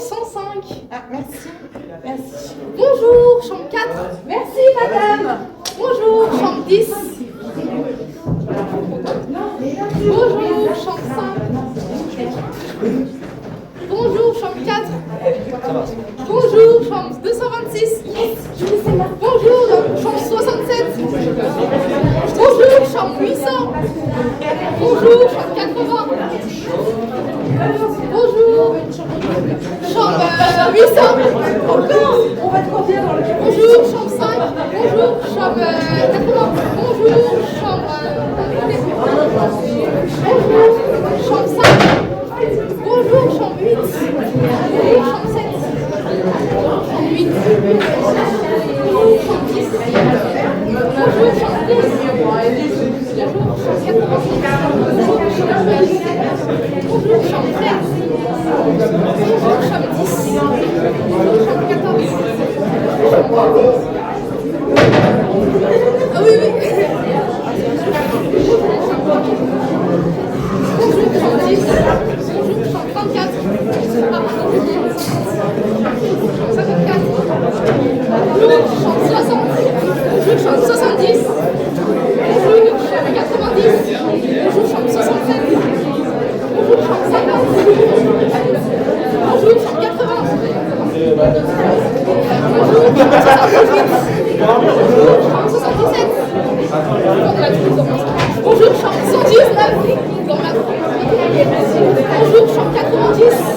105. Ah, merci. Merci. Bonjour, chambre 4. Merci, madame. Bonjour, chambre 10. Bonjour, chambre 5. Bonjour, chambre 4. Bonjour, chambre 226. Bonjour, chambre 67. Bonjour, chambre 800. Bonjour, chambre 80. Bonjour, chambre 800. Encore. On va être combien dans le... Bonjour, chambre 5. Bonjour, chambre 80. Bonjour, chambre... Bonjour, chambre 5. Bonjour, chambre 8. Bonjour, chambre 7. Chambre 8. Bonjour, chambre 10. Bonjour, chambre 10. Bonjour, chambre 80. Bonjour, chambre 10. Bonjour, chambre 13. Bonjour, chambre 10. Bonjour, chambre 14. Ah oui, oui. Bonjour, chambre 10. Bonjour, chambre 34. Chambre 54. Bonjour, chambre 60. Bonjour, chambre 70. Bonjour, chambre 90. Bonjour, chambre 67. Bonjour, chambre 50. Bonjour, chambre 80. Bonjour, chambre 77. Bonjour, chambre 119. Bonjour, chambre 90.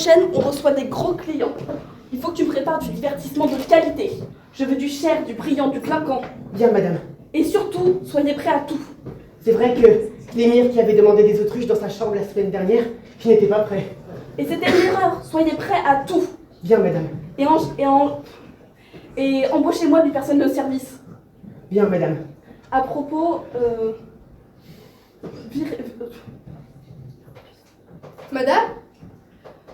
prochaine, on reçoit des gros clients. Il faut que tu me prépares du divertissement de qualité. Je veux du cher, du brillant, du claquant. Bien, madame. Et surtout, soyez prêts à tout. C'est vrai que l'émir qui avait demandé des autruches dans sa chambre la semaine dernière, je n'étais pas prêt. Et c'était une erreur. Soyez prêts à tout. Bien, madame. Et embauchez-moi du personnel de service. Bien, madame. À propos, Madame?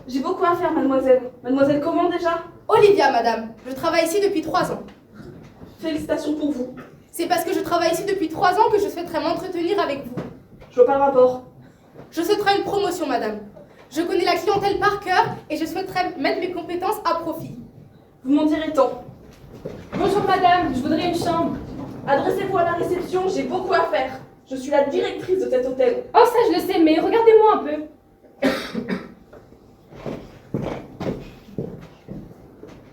j'ai beaucoup à faire, mademoiselle. Mademoiselle comment déjà? Olivia, madame. Je travaille ici depuis 3 ans. Félicitations pour vous. C'est parce que je travaille ici depuis 3 ans que je souhaiterais m'entretenir avec vous. Je vois pas le rapport. Je souhaiterais une promotion, madame. Je connais la clientèle par cœur et je souhaiterais mettre mes compétences à profit. Vous m'en direz tant. Bonjour madame, je voudrais une chambre. Adressez-vous à la réception, j'ai beaucoup à faire. Je suis la directrice de cet hôtel. Oh ça je le sais, mais regardez-moi un peu.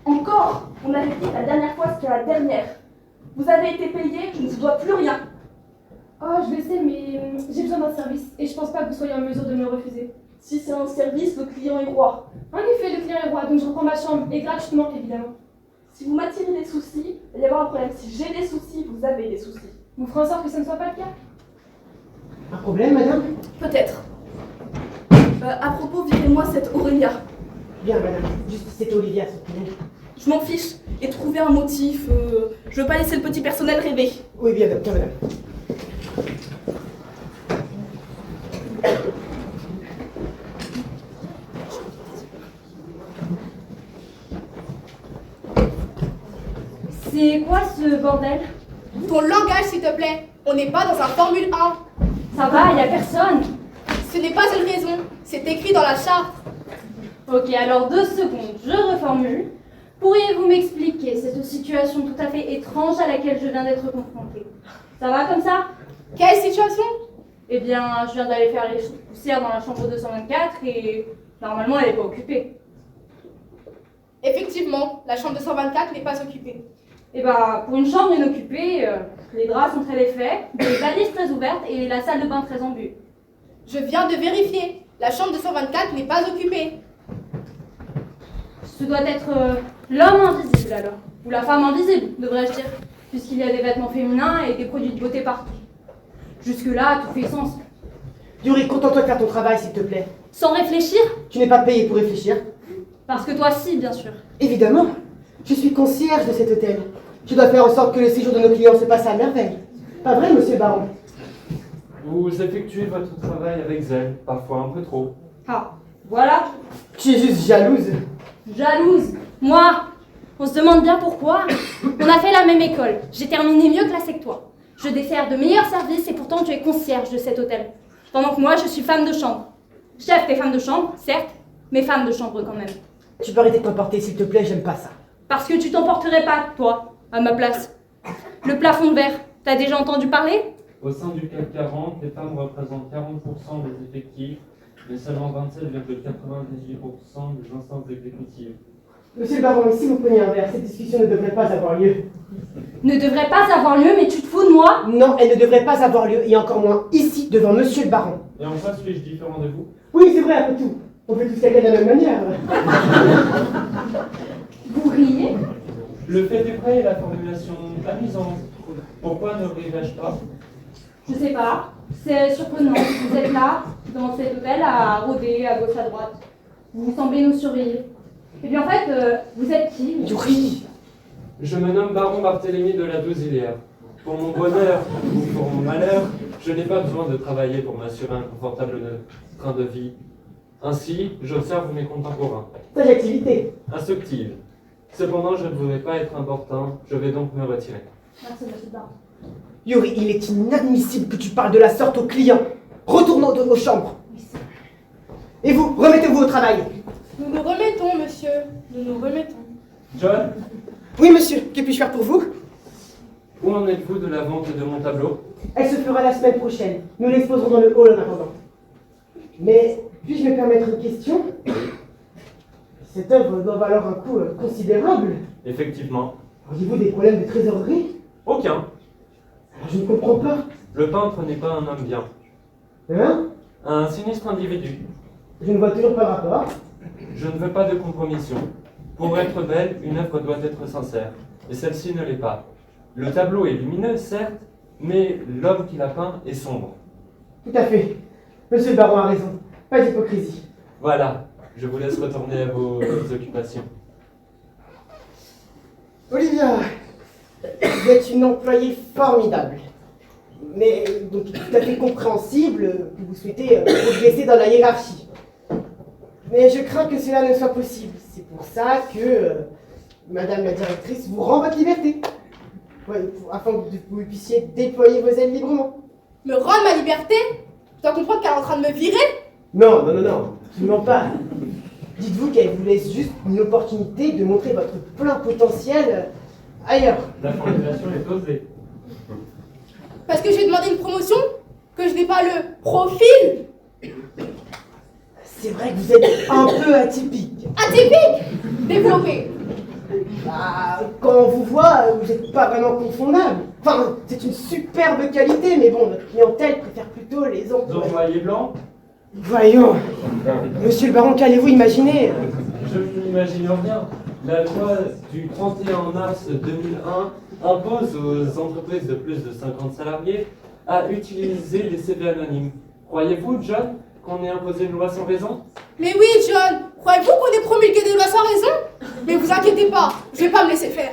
Encore, on avait dit la dernière fois ce qu'il y a la dernière. Vous avez été payé, je ne vous dois plus rien. Oh je le sais, mais j'ai besoin d'un service et je pense pas que vous soyez en mesure de me le refuser. Si c'est un service, le client est roi. En effet, le client est roi, donc je reprends ma chambre, et gratuitement évidemment. Si vous m'attirez des soucis, il va y avoir un problème. Si j'ai des soucis, vous avez des soucis. Vous ferez en sorte que ça ne soit pas le cas? Un problème, madame? Peut-être. À propos, virez-moi cette Aurélia. Bien, madame. Juste, c'est Olivia, son prénom. Je m'en fiche. Et trouvez un motif. Je veux pas laisser le petit personnel rêver. Oui, bien, madame. C'est quoi ce bordel? Ton langage, s'il te plaît. On n'est pas dans un Formule 1. Ça va, y a personne. Ce n'est pas une raison. C'est écrit dans la charte. Ok, alors 2 secondes, je reformule. Pourriez-vous m'expliquer cette situation tout à fait étrange à laquelle je viens d'être confrontée? Ça va comme ça? Quelle situation? Eh bien, je viens d'aller faire les poussières dans la chambre 224 et normalement elle n'est pas occupée. Effectivement, la chambre 224 n'est pas occupée. Et bah, pour une chambre inoccupée, les draps sont très défaits, les valises très ouvertes et la salle de bain très ambue. Je viens de vérifier. La chambre 224 n'est pas occupée. Ce doit être l'homme invisible alors, ou la femme invisible, devrais-je dire, puisqu'il y a des vêtements féminins et des produits de beauté partout. Jusque-là, tout fait sens. Yuri, contente-toi de faire ton travail, s'il te plaît. Sans réfléchir? Tu n'es pas payé pour réfléchir. Parce que toi si, bien sûr. Évidemment. Je suis concierge de cet hôtel. Je dois faire en sorte que le séjour de nos clients se passe à merveille. Pas vrai, monsieur le baron? Vous effectuez votre travail avec zèle, parfois un peu trop. Ah, voilà. Tu es juste jalouse. Jalouse. Moi. On se demande bien pourquoi. On a fait la même école. J'ai terminé mieux classée que toi. Je dessert de meilleurs services et pourtant tu es concierge de cet hôtel. Pendant que moi, je suis femme de chambre. Chef des femmes de chambre, certes, mais femme de chambre quand même. Tu peux arrêter de t'emporter, s'il te plaît, j'aime pas ça. Parce que tu t'emporterais pas, toi, à ma place. Le plafond de verre, t'as déjà entendu parler? Au sein du CAC 40, les femmes représentent 40% des effectifs, mais seulement 27,98% des instances exécutives. Monsieur le baron, si vous preniez un verre, cette discussion ne devrait pas avoir lieu. Ne devrait pas avoir lieu, mais tu te fous de moi? Non, elle ne devrait pas avoir lieu, et encore moins ici, devant monsieur le baron. Et en quoi suis-je différent de vous? Oui, c'est vrai, après tout. On fait tous caca de la même manière. Vous riez? Le fait est vrai et la formulation amusante. Pourquoi ne rirais-je pas? Je sais pas. C'est surprenant. Vous êtes là, dans cet hôtel, à rôder à gauche, à droite. Vous semblez nous surveiller. Et bien en fait, vous êtes qui? Yuri. Je me nomme baron Barthélemy de la Douzière. Pour mon bonheur ou pour mon malheur, je n'ai pas besoin de travailler pour m'assurer un confortable train de vie. Ainsi, j'observe mes contemporains. Sage activité. Instructive. Cependant, je ne voudrais pas être importun, je vais donc me retirer. Merci, monsieur Baron. Yuri, il est inadmissible que tu parles de la sorte aux clients. Retournons dans nos chambres. Et vous, remettez-vous au travail. Nous nous remettons, monsieur. Nous nous remettons. John, Oui, monsieur, que puis-je faire pour vous? où en êtes-vous de la vente de mon tableau? Elle se fera la semaine prochaine. Nous l'exposerons dans le hall en attendant. Mais puis-je me permettre une question? Cette œuvre doit valoir un coût considérable. Effectivement. Auriez-vous des problèmes de trésorerie? Aucun. Alors, je ne comprends pas. Le peintre n'est pas un homme bien. Hein? Un sinistre individu. Je ne vois toujours pas le rapport. Je ne veux pas de compromission. Pour être belle, une œuvre doit être sincère, et celle-ci ne l'est pas. Le tableau est lumineux, certes, mais l'homme qui l'a peint est sombre. Tout à fait. Monsieur le baron a raison. Pas d'hypocrisie. Voilà, je vous laisse retourner à vos occupations. Olivia, vous êtes une employée formidable. Mais donc tout à fait compréhensible que vous souhaitez progresser dans la hiérarchie. Mais je crains que cela ne soit possible. C'est pour ça que Madame la directrice vous rend votre liberté. Ouais, afin que vous puissiez déployer vos ailes librement. Me rendre ma liberté? Tu dois comprendre qu'elle est en train de me virer? Non, absolument pas. Dites-vous qu'elle vous laisse juste une opportunité de montrer votre plein potentiel ailleurs. La formulation est osée. Parce que j'ai demandé une promotion? Que je n'ai pas le profil? C'est vrai que vous êtes un peu atypique. Atypique? Développé. Bah, quand on vous voit, vous n'êtes pas vraiment confondable. Enfin, c'est une superbe qualité, mais bon, notre clientèle préfère plutôt les Vous employés. voyez blanc? Voyons, monsieur le baron, qu'allez-vous imaginer? Je n'imagine rien. La loi du 31 mars 2001 impose aux entreprises de plus de 50 salariés à utiliser les CV anonymes. Croyez-vous, John, qu'on ait imposé une loi sans raison? Mais oui, John, croyez-vous qu'on ait promulgué des lois sans raison? Mais vous inquiétez pas, je vais pas me laisser faire.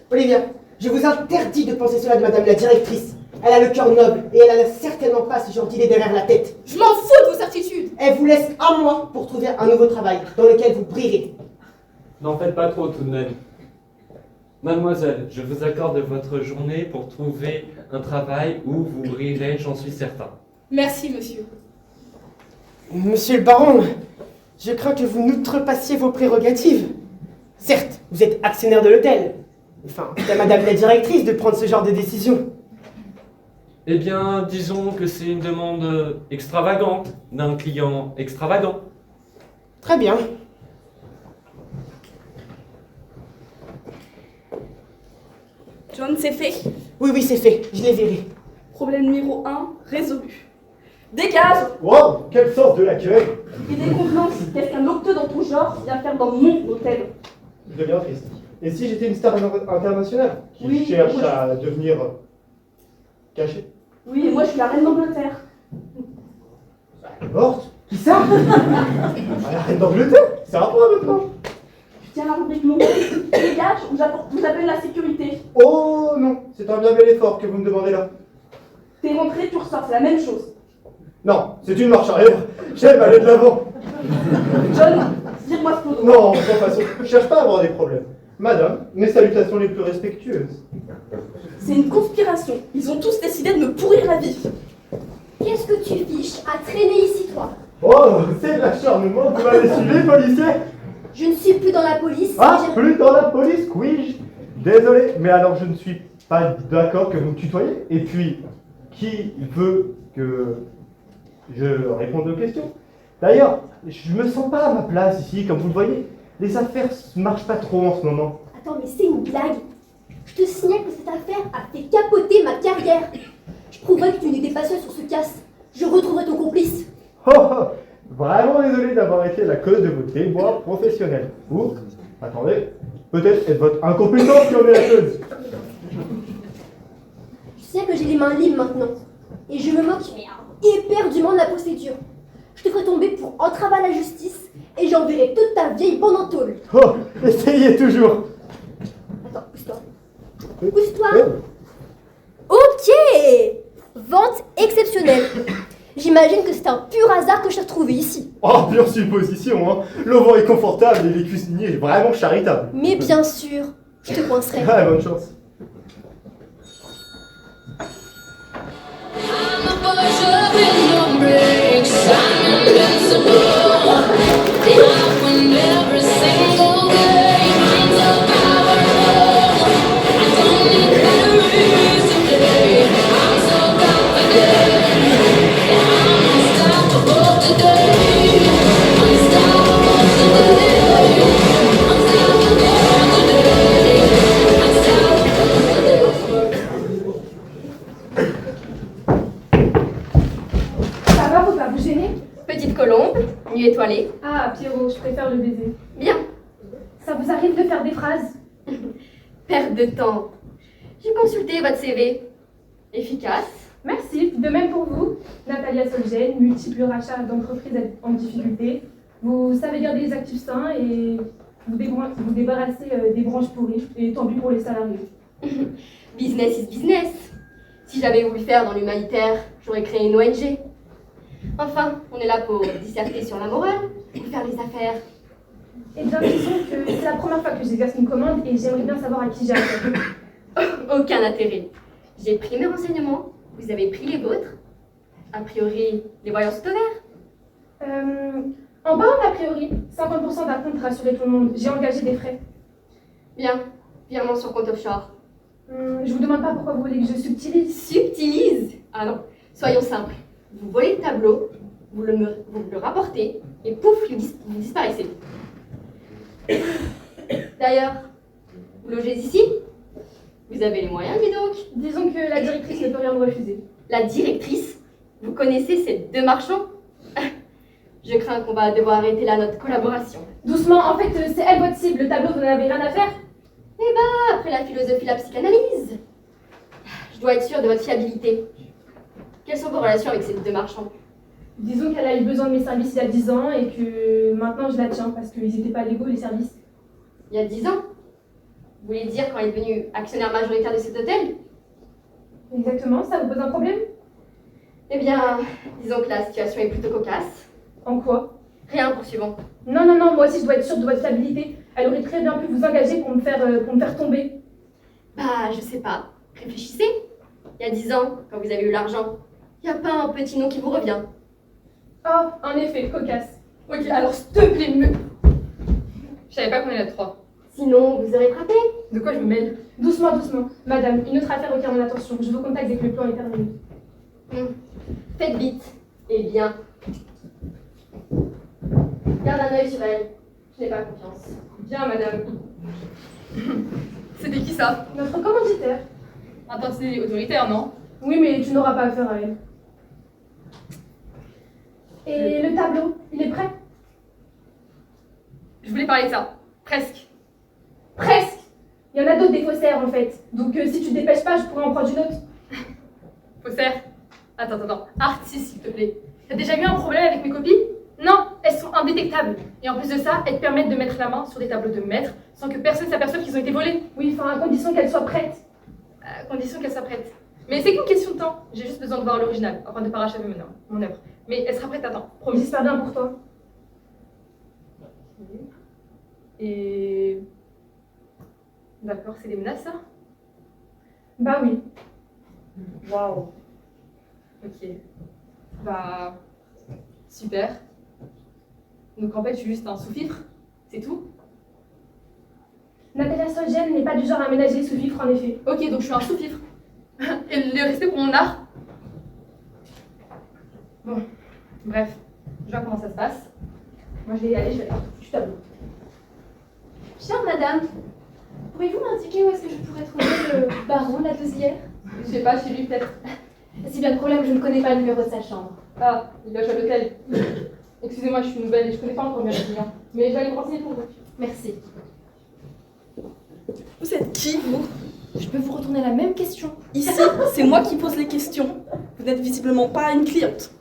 Olivia, je vous interdis de penser cela de madame la directrice. Elle a le cœur noble et elle n'a certainement pas ce genre d'idée derrière la tête. Je m'en fous de vos certitudes. Elle vous laisse un mois pour trouver un nouveau travail dans lequel vous brillerez. N'en faites pas trop tout de même. Mademoiselle, je vous accorde votre journée pour trouver un travail où vous brillerez, j'en suis certain. Merci, monsieur. Monsieur le baron, je crains que vous n'outrepassiez vos prérogatives. Certes, vous êtes actionnaire de l'hôtel. Enfin, c'est à madame la directrice de prendre ce genre de décision. Eh bien, disons que c'est une demande extravagante d'un client extravagant. Très bien. John, c'est fait. Oui, c'est fait. Je les verrai. Problème numéro 1, résolu. Dégage. Wow, quelle sorte de l'accueil! Et des convenances, qu'est-ce qu'un octo dans ton genre vient faire dans mon hôtel? Je deviens triste. Et si j'étais une star internationale qui Oui, cherche oui. à devenir cachée? Oui, et moi je suis la reine d'Angleterre. Elle est morte? Qui ça? Ah, la reine d'Angleterre? C'est un point maintenant! Tu tiens la rubrique mon dégage ou vous appelle la sécurité? Oh non, c'est un bien bel effort que vous me demandez là. T'es rentré, tu ressors, c'est la même chose. Non, c'est une marche arrière. J'aime aller de l'avant. John, tire-moi ce poteau. Non, de toute façon, je cherche pas à avoir des problèmes. Madame, mes salutations les plus respectueuses. C'est une conspiration. Ils ont tous décidé de me pourrir la vie. Qu'est-ce que tu fiches à traîner ici, toi? Oh, c'est de l'acharnement, vous m'avez suivi, policier? Je ne suis plus dans la police. Ah, j'ai- plus dans la police, puis-je? Désolé, mais alors je ne suis pas d'accord que vous me tutoyez. Et puis, qui veut que je réponde aux questions? D'ailleurs, je me sens pas à ma place ici, comme vous le voyez. Les affaires marchent pas trop en ce moment. Attends, mais c'est une blague. Je te signale que cette affaire a fait capoter ma carrière. Je prouverai que tu n'étais pas seul sur ce casse. Je retrouverai ton complice. Oh, oh, vraiment désolé d'avoir été la cause de vos déboires professionnels. Ou, attendez, peut-être est votre incompétence qui en est la cause. Je sais que j'ai les mains libres maintenant. Et je me moque, mais éperdument de la procédure. Je te ferai tomber pour entrave à la justice et j'enverrai toute ta vieille bande en tôle. Oh, essayez toujours. Attends, pousse-toi. Pousse-toi. Oh. Ok. Vente exceptionnelle. J'imagine que c'est un pur hasard que je t'ai retrouvé ici. Oh, pure supposition, hein. L'auvent est confortable et les cuisiniers vraiment charitables. Mais bien sûr, je te coincerai. Ah, bonne chance. I'm a push up in the bricks. I'm invincible. I win every single game. Mine's so powerful. I don't need batteries today. I'm so confident. I'm unstoppable today. Unstoppable today. Unstoppable today. Unstoppable today. Ça va, faut pas vous gêner? Petite colombe, nuit étoilée. Ah, Pierrot, je Perte de temps. J'ai consulté votre CV. Efficace. Merci. De même pour vous, Natalia Solgen, multiples rachats d'entreprises en difficulté. Vous savez garder les actifs sains et vous débarrasser des branches pourries, et tant pis pour les salariés. Business is business. Si j'avais voulu faire dans l'humanitaire, j'aurais créé une ONG. Enfin, on est là pour disserter sur la morale ou faire les affaires. Eh bien, disons que c'est la première fois que j'exerce une commande et j'aimerais bien savoir à qui j'ai affaire. Aucun intérêt. J'ai pris mes renseignements, vous avez pris les vôtres. A priori, les voyants sont ouverts. En parlant d'a priori, 50% d'un compte rassurer tout le monde. J'ai engagé des frais. Bien, virement sur compte offshore. Je vous demande pas pourquoi vous voulez que je subtilise. Subtilise? Ah non, soyons simples. Vous volez le tableau, vous le rapportez, et pouf, vous disparaissez. D'ailleurs, vous logez ici? Vous avez les moyens, dis donc. Disons que la directrice ne peut rien me refuser. La directrice? Vous connaissez ces deux marchands? Je crains qu'on va devoir arrêter là notre collaboration. Doucement, en fait, c'est elle votre cible. Le tableau, vous n'en avez rien à faire. Eh ben, après la philosophie, la psychanalyse. Je dois être sûre de votre fiabilité. Quelles sont vos relations avec ces deux marchands? Disons qu'elle a eu besoin de mes services il y a 10 ans et que maintenant je la tiens parce qu'ils n'étaient pas légaux, les services. Il y a 10 ans? Vous voulez dire quand elle est devenue actionnaire majoritaire de cet hôtel? Exactement, ça vous pose un problème? Eh bien, disons que la situation est plutôt cocasse. En quoi? Rien, poursuivons. Non, moi aussi je dois être sûre de votre fiabilité. Elle aurait très bien pu vous engager pour me faire tomber. Bah, je sais pas. Réfléchissez. Il y a 10 ans, quand vous avez eu l'argent, il n'y a pas un petit nom qui vous revient. Oh, en effet, cocasse. Ok, alors s'il te plaît, je savais pas qu'on est là 3. Sinon, vous aurez frappé. De quoi je me mêle? Doucement. Madame, une autre affaire requiert mon attention. Je vous contacte dès que le plan est terminé. Faites vite. Et bien. Garde un œil sur elle. Je n'ai pas confiance. Bien, madame. C'était qui ça? Notre commanditaire. Attends, c'est autoritaire, non? Oui, mais tu n'auras pas affaire à elle. Et le tableau, il est prêt? Je voulais parler de ça. Presque. Presque. Il y en a d'autres des faussaires en fait. Donc si tu te dépêches pas, je pourrais en prendre une autre. Faussaire. Attends. Artiste, s'il te plaît. T'as déjà eu un problème avec mes copies? Non, elles sont indétectables. Et en plus de ça, elles te permettent de mettre la main sur des tableaux de maître sans que personne s'aperçoive qu'ils ont été volés. Oui, enfin à condition qu'elle soit prête. À condition qu'elle soit prête. Mais c'est qu'une question de temps. J'ai juste besoin de voir l'original, afin de parachever mon œuvre. Mais elle sera prête à temps. Promis. J'espère bien pour toi. Et... D'accord, c'est des menaces, ça? Bah oui. Waouh. Ok. Bah... Super. Donc en fait, je suis juste un sous-fifre, c'est tout? Natalia Solgen n'est pas du genre à ménager sous-fifre en effet. Ok, donc je suis un sous-fifre. Et le respect pour mon art? Bon, bref, je vois comment ça se passe. Moi je vais y aller, je vais aller du tableau. Chère madame, pourriez-vous m'indiquer où est-ce que je pourrais trouver le baron de la Dosière? Je sais pas, chez lui peut-être. Si bien de problème, je ne connais pas le numéro de sa chambre. Ah, il loge à l'hôtel. Excusez-moi, je suis nouvelle et je connais pas encore bien les clients. Mais je vais aller me renseigner pour vous. Merci. Vous êtes qui, vous? Je peux vous retourner la même question. Ici, c'est moi qui pose les questions. Vous n'êtes visiblement pas une cliente.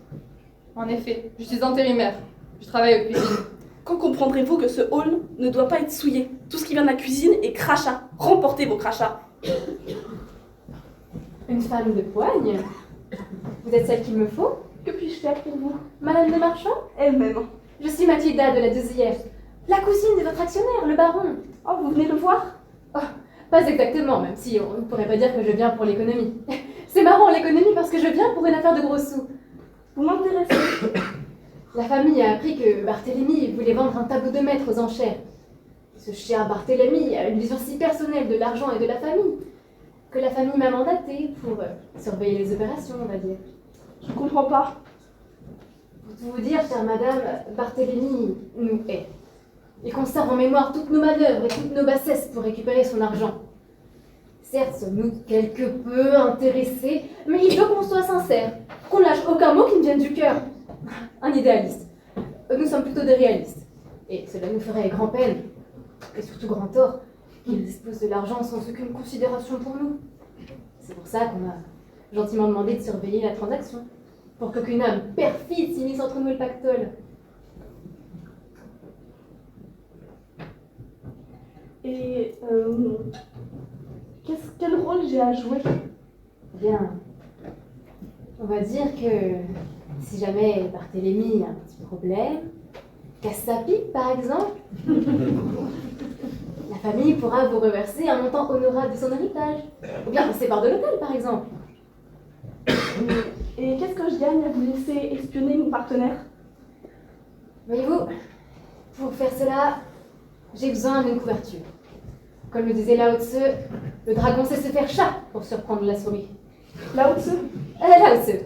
En effet, je suis intérimaire. Je travaille aux cuisines. Quand comprendrez-vous que ce hall ne doit pas être souillé? Tout ce qui vient de la cuisine est crachat. Remportez vos crachats. Une femme de poigne? Vous êtes celle qu'il me faut? Que puis-je faire pour vous? Madame de Marchand? Elle-même. Je suis Mathilda de la Dosière, la cousine de votre actionnaire, le baron. Oh, vous venez le voir? Oh, pas exactement, même si on ne pourrait pas dire que je viens pour l'économie. C'est marrant l'économie parce que je viens pour une affaire de gros sous. Vous m'intéressez. La famille a appris que Barthélemy voulait vendre un tableau de maître aux enchères. Ce cher Barthélemy a une vision si personnelle de l'argent et de la famille que la famille m'a mandaté pour surveiller les opérations, on va dire. Je ne comprends pas. Pour tout vous dire, chère madame, Barthélemy nous hait. Il conserve en mémoire toutes nos manœuvres et toutes nos bassesses pour récupérer son argent. Certes, sommes-nous quelque peu intéressés, mais il veut qu'on soit sincère, qu'on lâche aucun mot qui ne vienne du cœur. Un idéaliste. Nous sommes plutôt des réalistes. Et cela nous ferait grand peine, et surtout grand tort, qu'ils disposent de l'argent sans aucune considération pour nous. C'est pour ça qu'on a gentiment demandé de surveiller la transaction, pour qu'aucun homme perfide s'immisce entre nous et le pactole. Et quel rôle j'ai à jouer? Bien. On va dire que si jamais Barthélemy a un petit problème, casse sa pipe par exemple, la famille pourra vous reverser un montant honorable de son héritage. Ou bien on se sépare de l'hôtel par exemple. Et qu'est-ce que je gagne à vous laisser espionner mon partenaire? Voyez-vous, pour faire cela, j'ai besoin d'une couverture. Comme le disait Lao Tzu, le dragon sait se faire chat pour surprendre la souris. Lao Tzu? Lao Tzu.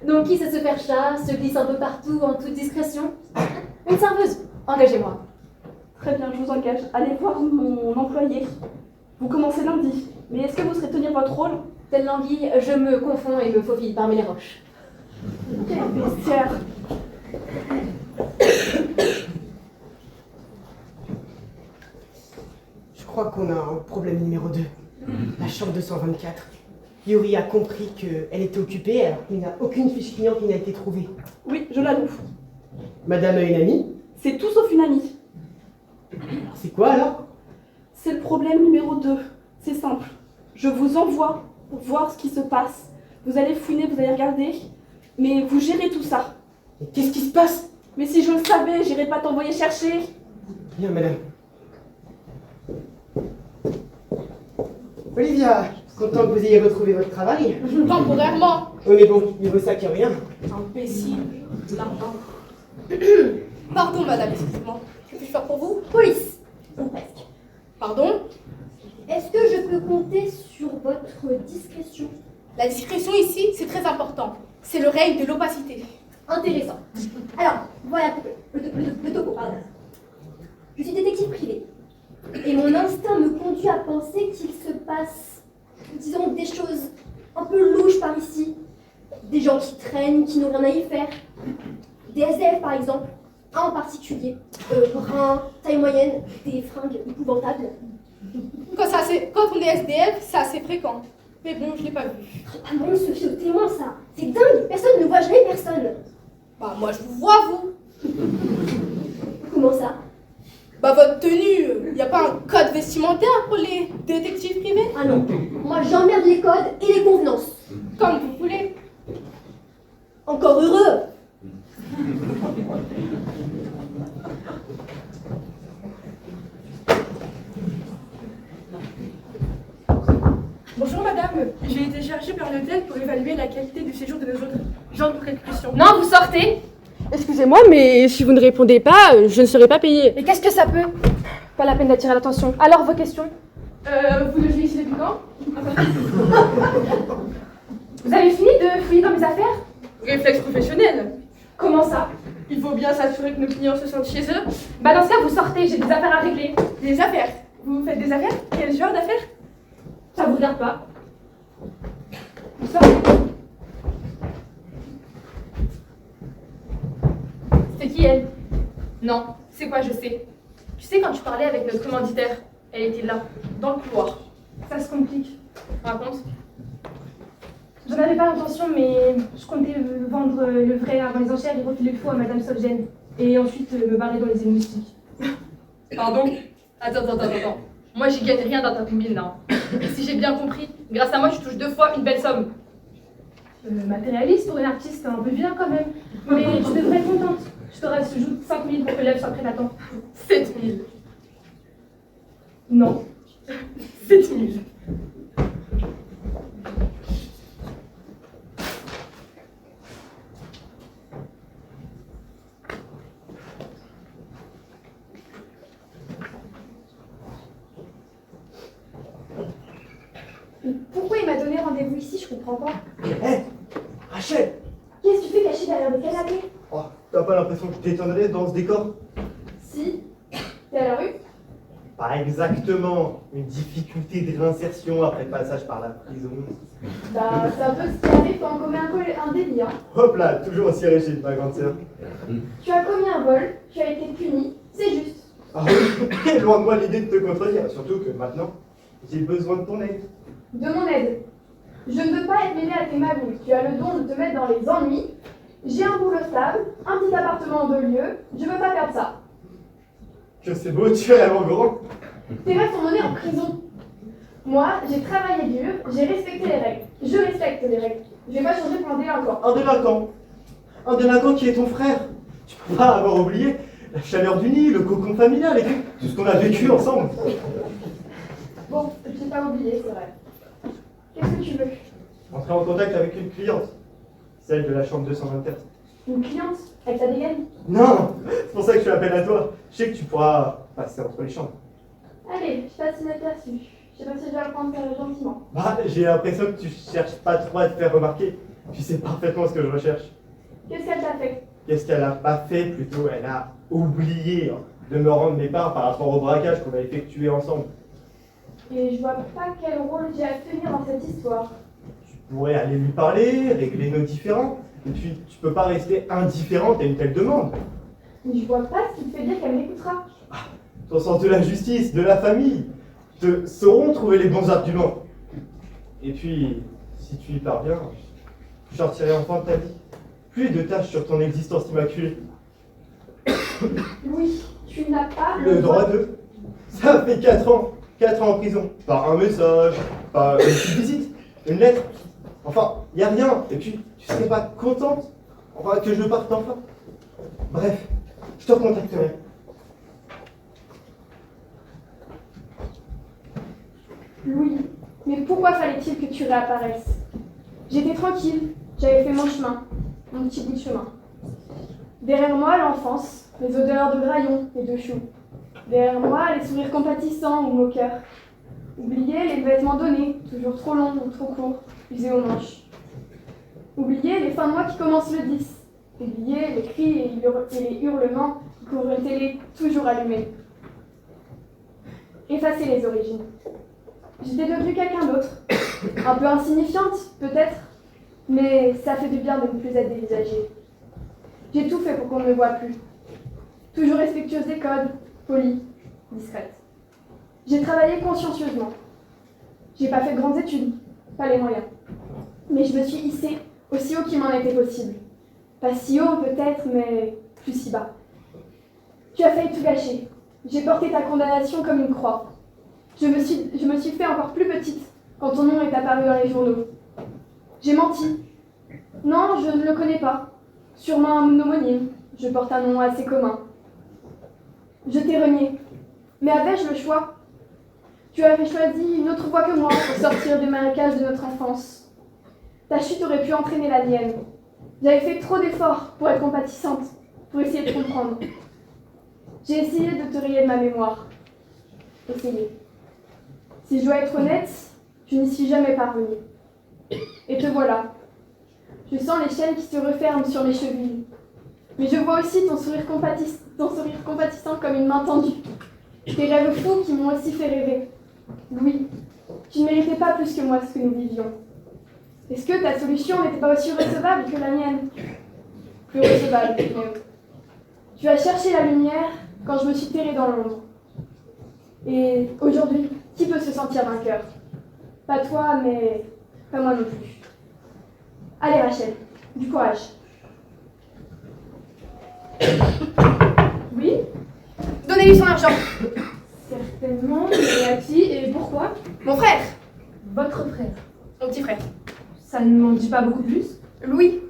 Donc qui sait se faire chat, se glisse un peu partout en toute discrétion? Une serveuse, engagez-moi. Très bien, je vous engage. Allez voir mon employé. Vous commencez lundi. Mais est-ce que vous saurez tenir votre rôle? Telle l'anguille, je me confonds et me faufile parmi les roches. Quel bestiaire! Je crois qu'on a un problème numéro 2. La chambre 224. Yuri a compris qu'elle était occupée alors qu'il n'y a aucune fiche client qui n'a été trouvée. Oui, je l'avoue. Madame a une amie? C'est tout sauf une amie. Alors c'est quoi alors? C'est le problème numéro 2. C'est simple. Je vous envoie pour voir ce qui se passe. Vous allez fouiner, vous allez regarder, mais vous gérez tout ça. Mais qu'est-ce qui se passe? Mais si je le savais, j'irais pas t'envoyer chercher. Bien, madame. Olivia, content que vous ayez retrouvé votre travail. Temporairement. Oui, mais bon, il vaut ça que rien. Imbécile. Pardon, madame, excusez-moi. Que puis-je faire pour vous? Police. Ou presque. Pardon? Est-ce que je peux compter sur votre discrétion? La discrétion ici, c'est très important. C'est le règne de l'opacité. Intéressant. Alors, voilà le topo, pardon. Je suis détective privé. Et mon instinct me conduit à penser qu'il se passe, disons, des choses un peu louches par ici. Des gens qui traînent, qui n'ont rien à y faire. Des SDF par exemple. Un en particulier. Brun, taille moyenne, des fringues épouvantables. Quand on est SDF, c'est assez fréquent. Mais bon, je l'ai pas vu. Ah non, se fie au témoin, ça. C'est dingue. Personne ne voit jamais personne. Bah, moi, je vous vois, vous. Comment ça? Bah, votre tenue, y a pas un code vestimentaire pour les détectives privés? Ah non. Moi, j'emmerde les codes et les convenances. Comme vous voulez. Encore heureux. Bonjour madame, j'ai été cherchée par l'hôtel pour évaluer la qualité du séjour de nos autres gens de récupération. Non, vous sortez. Excusez-moi, mais si vous ne répondez pas, je ne serai pas payée. Et qu'est-ce que ça peut? Pas la peine d'attirer l'attention. Alors, vos questions? Vous logez ici depuis quand? Vous avez fini de fouiller dans mes affaires? Réflexe professionnel. Comment ça? Il faut bien s'assurer que nos clients se sentent chez eux. Bah dans ce cas, vous sortez, j'ai des affaires à régler. Des affaires? Vous faites des affaires? Quel genre d'affaires? Ça vous regarde pas. Vous sortez. C'est qui elle? Non, c'est quoi, je sais. Tu sais, quand tu parlais avec notre commanditaire, elle était là, dans le couloir. Ça se complique. Raconte. J'en avais pas l'intention, mais je comptais vendre le vrai avant les enchères et refiler le faux à Madame Solgen. Et ensuite me barrer dans les moustiques. Pardon? Attends. Moi, j'y gagne rien dans ta combine, là. Et si j'ai bien compris, grâce à moi, tu touches 2 fois une belle somme. Matérialiste pour une artiste, c'est un peu bien quand même. Mais tu devrais être contente. Je te rajoute 5 000 pour que l'œuvre soit prête à temps. 7 000. Non. 7 000. Pourquoi il m'a donné rendez-vous ici? Je comprends pas. Hé, Rachel! Qu'est-ce que tu fais caché derrière le canapé? Oh, t'as pas l'impression que je t'étonnerais dans ce décor? Si. T'es à la rue? Pas exactement. Une difficulté de réinsertion après le passage par la prison. Bah, c'est un peu ce qui arrive quand on commet un délit, hein. Hop là, toujours aussi rigide, ma grande sœur. Tu as commis un vol, tu as été puni, c'est juste. Ah oui, loin de moi l'idée de te contredire, surtout que maintenant, j'ai besoin de ton aide. De mon aide. Je ne veux pas être mêlée à tes magouilles. Tu as le don de te mettre dans les ennuis. J'ai un boulot stable, un petit appartement en 2 lieux. Je veux pas perdre ça. Que c'est beau, tu rêves en grand. Tes rêves sont menés en prison. Moi, j'ai travaillé dur, j'ai respecté les règles. Je respecte les règles. Je vais pas changer pour un délinquant. Un délinquant. Un délinquant qui est ton frère. Tu peux pas avoir oublié la chaleur du nid, le cocon familial et tout ce qu'on a vécu ensemble. Bon, je t'ai pas oublié, c'est vrai. Qu'est-ce que tu veux? Entrer en contact avec une cliente. Celle de la chambre 224. Une cliente? Elle t'a dégagé? Non, c'est pour ça que je l'appelle à toi. Je sais que tu pourras passer entre les chambres. Allez, je passe inaperçu. Je sais pas si je vais le prendre gentiment. Bah, j'ai l'impression que tu cherches pas trop à te faire remarquer. Tu sais parfaitement ce que je recherche. Qu'est-ce qu'elle t'a fait? Qu'est-ce qu'elle a pas fait plutôt? Elle a oublié de me rendre mes parts par rapport au braquage qu'on a effectué ensemble. Et je vois pas quel rôle j'ai à tenir dans cette histoire. Tu pourrais aller lui parler, régler nos différends. Et puis, tu peux pas rester indifférente à une telle demande. Mais je vois pas ce qui te fait dire qu'elle m'écoutera. Ton sens de la justice, de la famille, te sauront trouver les bons arguments. Et puis, si tu y parviens, tu sortirais enfin de ta vie. Plus de tâches sur ton existence immaculée. Oui, tu n'as pas Le droit de... Ça fait 4 ans. 4 ans en prison. Par un message, par une petite visite, une lettre. Enfin, y a rien. Et puis, tu serais pas contente enfin, que je parte enfin. Bref, je te recontacterai. Louis, mais pourquoi fallait-il que tu réapparaisses? J'étais tranquille, j'avais fait mon chemin, mon petit bout de chemin. Derrière moi, l'enfance, les odeurs de graillons et de choux. Derrière moi, les sourires compatissants ou moqueurs. Oublier les vêtements donnés, toujours trop longs ou trop courts, usés aux manches. Oublier les fins de mois qui commencent le 10. Oublier les cris et les hurlements qui couvrent une télé toujours allumée. Effacer les origines. J'étais devenue quelqu'un d'autre. Un peu insignifiante, peut-être, mais ça fait du bien de ne plus être dévisagée. J'ai tout fait pour qu'on ne me voie plus. Toujours respectueuse des codes, polie, discrète. J'ai travaillé consciencieusement. J'ai pas fait de grandes études, pas les moyens. Mais je me suis hissée aussi haut qu'il m'en était possible. Pas si haut peut-être, mais plus si bas. Tu as failli tout gâcher. J'ai porté ta condamnation comme une croix. Je me suis fait encore plus petite quand ton nom est apparu dans les journaux. J'ai menti. Non, je ne le connais pas. Sûrement un homonyme. Je porte un nom assez commun. Je t'ai renié. Mais avais-je le choix? Tu avais choisi une autre voie que moi pour sortir des marécages de notre enfance. Ta chute aurait pu entraîner la mienne. J'avais fait trop d'efforts pour être compatissante, pour essayer de comprendre. J'ai essayé de te rayer de ma mémoire. Essayé. Si je dois être honnête, je n'y suis jamais parvenue. Et te voilà. Je sens les chaînes qui se referment sur mes chevilles. Mais je vois aussi ton sourire compatissant comme une main tendue. Tes rêves fous qui m'ont aussi fait rêver. Louis, tu ne méritais pas plus que moi ce que nous vivions. Est-ce que ta solution n'était pas aussi recevable que la mienne? Plus recevable, même. Tu as cherché la lumière quand je me suis terrée dans l'ombre. Et aujourd'hui, qui peut se sentir vainqueur? Pas toi, mais pas moi non plus. Allez Rachel, du courage. Oui? Donnez-lui son argent. Certainement, mais à qui et pourquoi? Mon frère. Votre frère. Mon petit frère. Ça ne m'en dit pas beaucoup plus. Louis.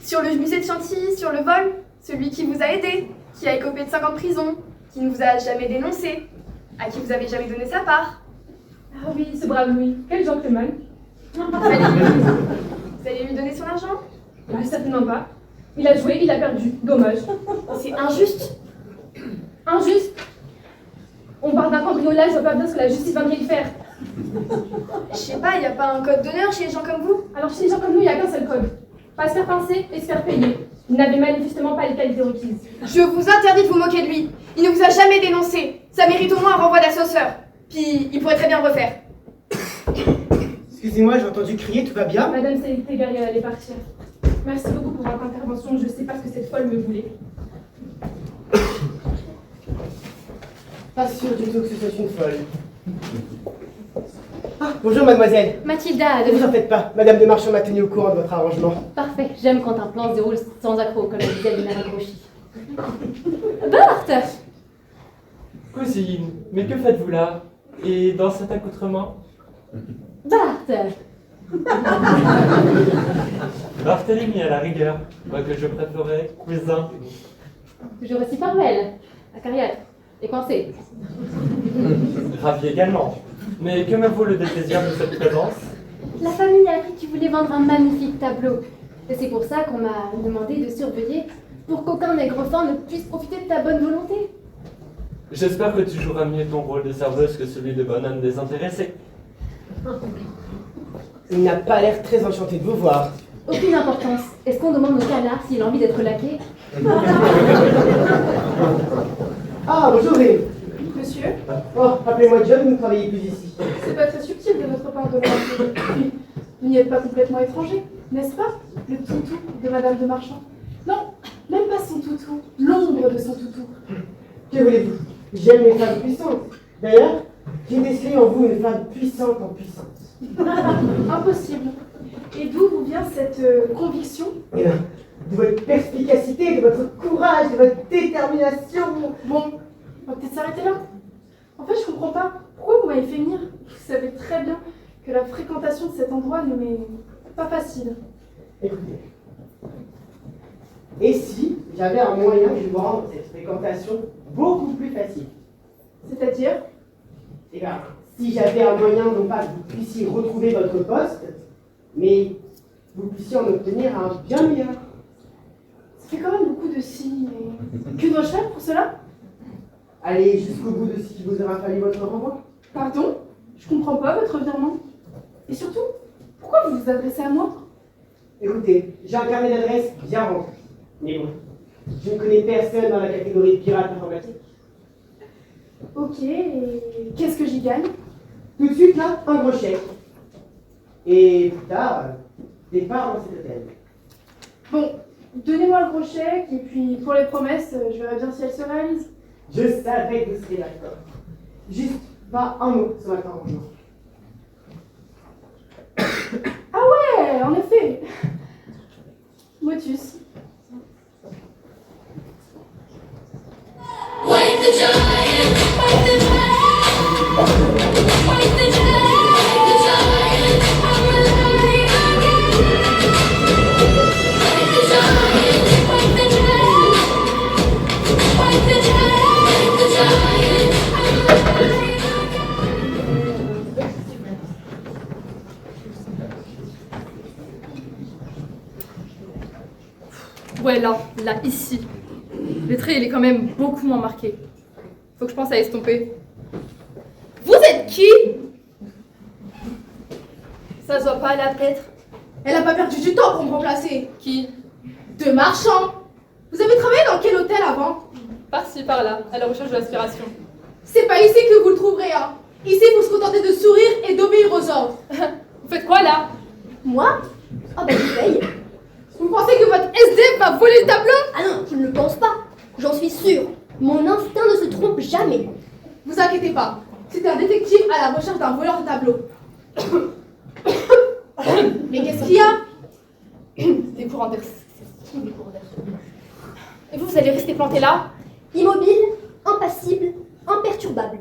Sur le musée de Chantilly, sur le vol, celui qui vous a aidé, qui a écopé de 5 ans de prison, qui ne vous a jamais dénoncé, à qui vous avez jamais donné sa part. Ah oui, ce brave Louis. Quel gentleman. Vous allez lui donner son argent? Ah, certainement pas. Il a joué, il a perdu. Dommage. C'est injuste. Injuste? On parle d'un cambriolage, je vois pas bien ce que la justice viendrait y faire. Je sais pas, y a pas un code d'honneur chez les gens comme vous? Alors chez les gens comme nous, il n'y a qu'un seul code. Pas se faire pincer et se faire payer. Il n'avait manifestement pas les qualités requises. Je vous interdis de vous moquer de lui. Il ne vous a jamais dénoncé. Ça mérite au moins un renvoi d'assesseur. Puis il pourrait très bien le refaire. Excusez-moi, j'ai entendu crier, tout va bien? Madame s'est égarée, elle allait partir. Merci beaucoup pour votre intervention. Je sais pas ce que cette folle me voulait. Pas sûr du tout que ce soit une folle. Ah, bonjour mademoiselle. Mathilda, Ne vous en faites pas, Madame de Marchand m'a tenu au courant de votre arrangement. Parfait, j'aime quand un plan se déroule sans accroc, comme elle disait Lina Gauchy. Bart! Cousine, mais que faites-vous là? Et dans cet accoutrement? Bart! Barthélemy à la rigueur, quoique je préférerais cousin. Toujours aussi formelle. La carrière est coincée. Ravi également. Mais que me vaut le déplaisir de cette présence? La famille a appris que tu voulais vendre un magnifique tableau. Et c'est pour ça qu'on m'a demandé de surveiller pour qu'aucun aigrefort ne puisse profiter de ta bonne volonté. J'espère que tu joueras mieux ton rôle de serveuse que celui de bonhomme désintéressé. Il n'a pas l'air très enchanté de vous voir. Aucune importance. Est-ce qu'on demande au canard s'il a envie d'être laqué? Ah, bonjour Rémi. Monsieur, Oh, appelez-moi John, vous ne travaillez plus ici. c'est pas très subtil de votre part de me rappeler. Puis, vous n'y êtes pas complètement étranger, n'est-ce pas? Le toutou de Madame de Marchand. Non, même pas son toutou, l'ombre de son toutou. Que voulez-vous? J'aime les femmes puissantes. D'ailleurs, j'ai décelé en vous une femme puissante en puissance. Impossible. Et d'où vous vient cette conviction? Eh bien, de votre perspicacité, de votre courage, de votre détermination. Bon, on va peut-être s'arrêter là. En fait, je comprends pas. Pourquoi vous m'avez fait venir? Vous savez très bien que la fréquentation de cet endroit ne m'est pas facile. Écoutez. Et si j'avais un moyen de vous rendre cette fréquentation beaucoup plus facile? C'est-à-dire? Eh bien, si j'avais un moyen, non pas que vous puissiez retrouver votre poste, mais vous puissiez en obtenir un bien meilleur. Ça fait quand même beaucoup de si. Mais... Que dois-je faire pour cela? Allez jusqu'au bout de ce qui vous aura fallu votre renvoi. Pardon? Je comprends pas votre virement. Et surtout, pourquoi vous vous adressez à moi? Écoutez, j'ai un carnet d'adresses bien rempli. Mais bon, je ne connais personne dans la catégorie de pirate informatique. Ok, et qu'est-ce que j'y gagne? Tout de suite là, un gros chèque. Et plus tard, des parts dans cet hôtel. Bon, donnez-moi le gros chèque, et puis pour les promesses, je verrai bien si elles se réalisent. Je savais que vous seriez d'accord. Juste, pas un mot sur votre arrangement. Ah ouais, en effet. Motus. Fight the giant, fight the giant, fight the giant, I'm alive again. Fight the giant, fight the giant, fight the giant, I'm alive Ouais, là, ici. Le trait, il est quand même beaucoup moins marqué. Faut que je pense à estomper. Vous êtes qui? Ça se voit pas là, peut-être? Elle a pas perdu du temps pour me remplacer. Qui? De Marchand. Vous avez travaillé dans quel hôtel avant? Par-ci, par-là, à la recherche de l'aspiration. C'est pas ici que vous le trouverez, hein. Ici, vous se contentez de sourire et d'obéir aux ordres. Vous faites quoi, là? Moi? Ah bah je paye. Vous pensez que votre SDF va voler le tableau? Ah non, je ne le pense pas. J'en suis sûre. Mon instinct ne se trompe jamais. Vous inquiétez pas. C'était un détective à la recherche d'un voleur de tableau. Mais qu'est-ce qu'il y a? Des courants d'air. Des courants d'air. Et vous allez rester planté là? Immobile, impassible, imperturbable.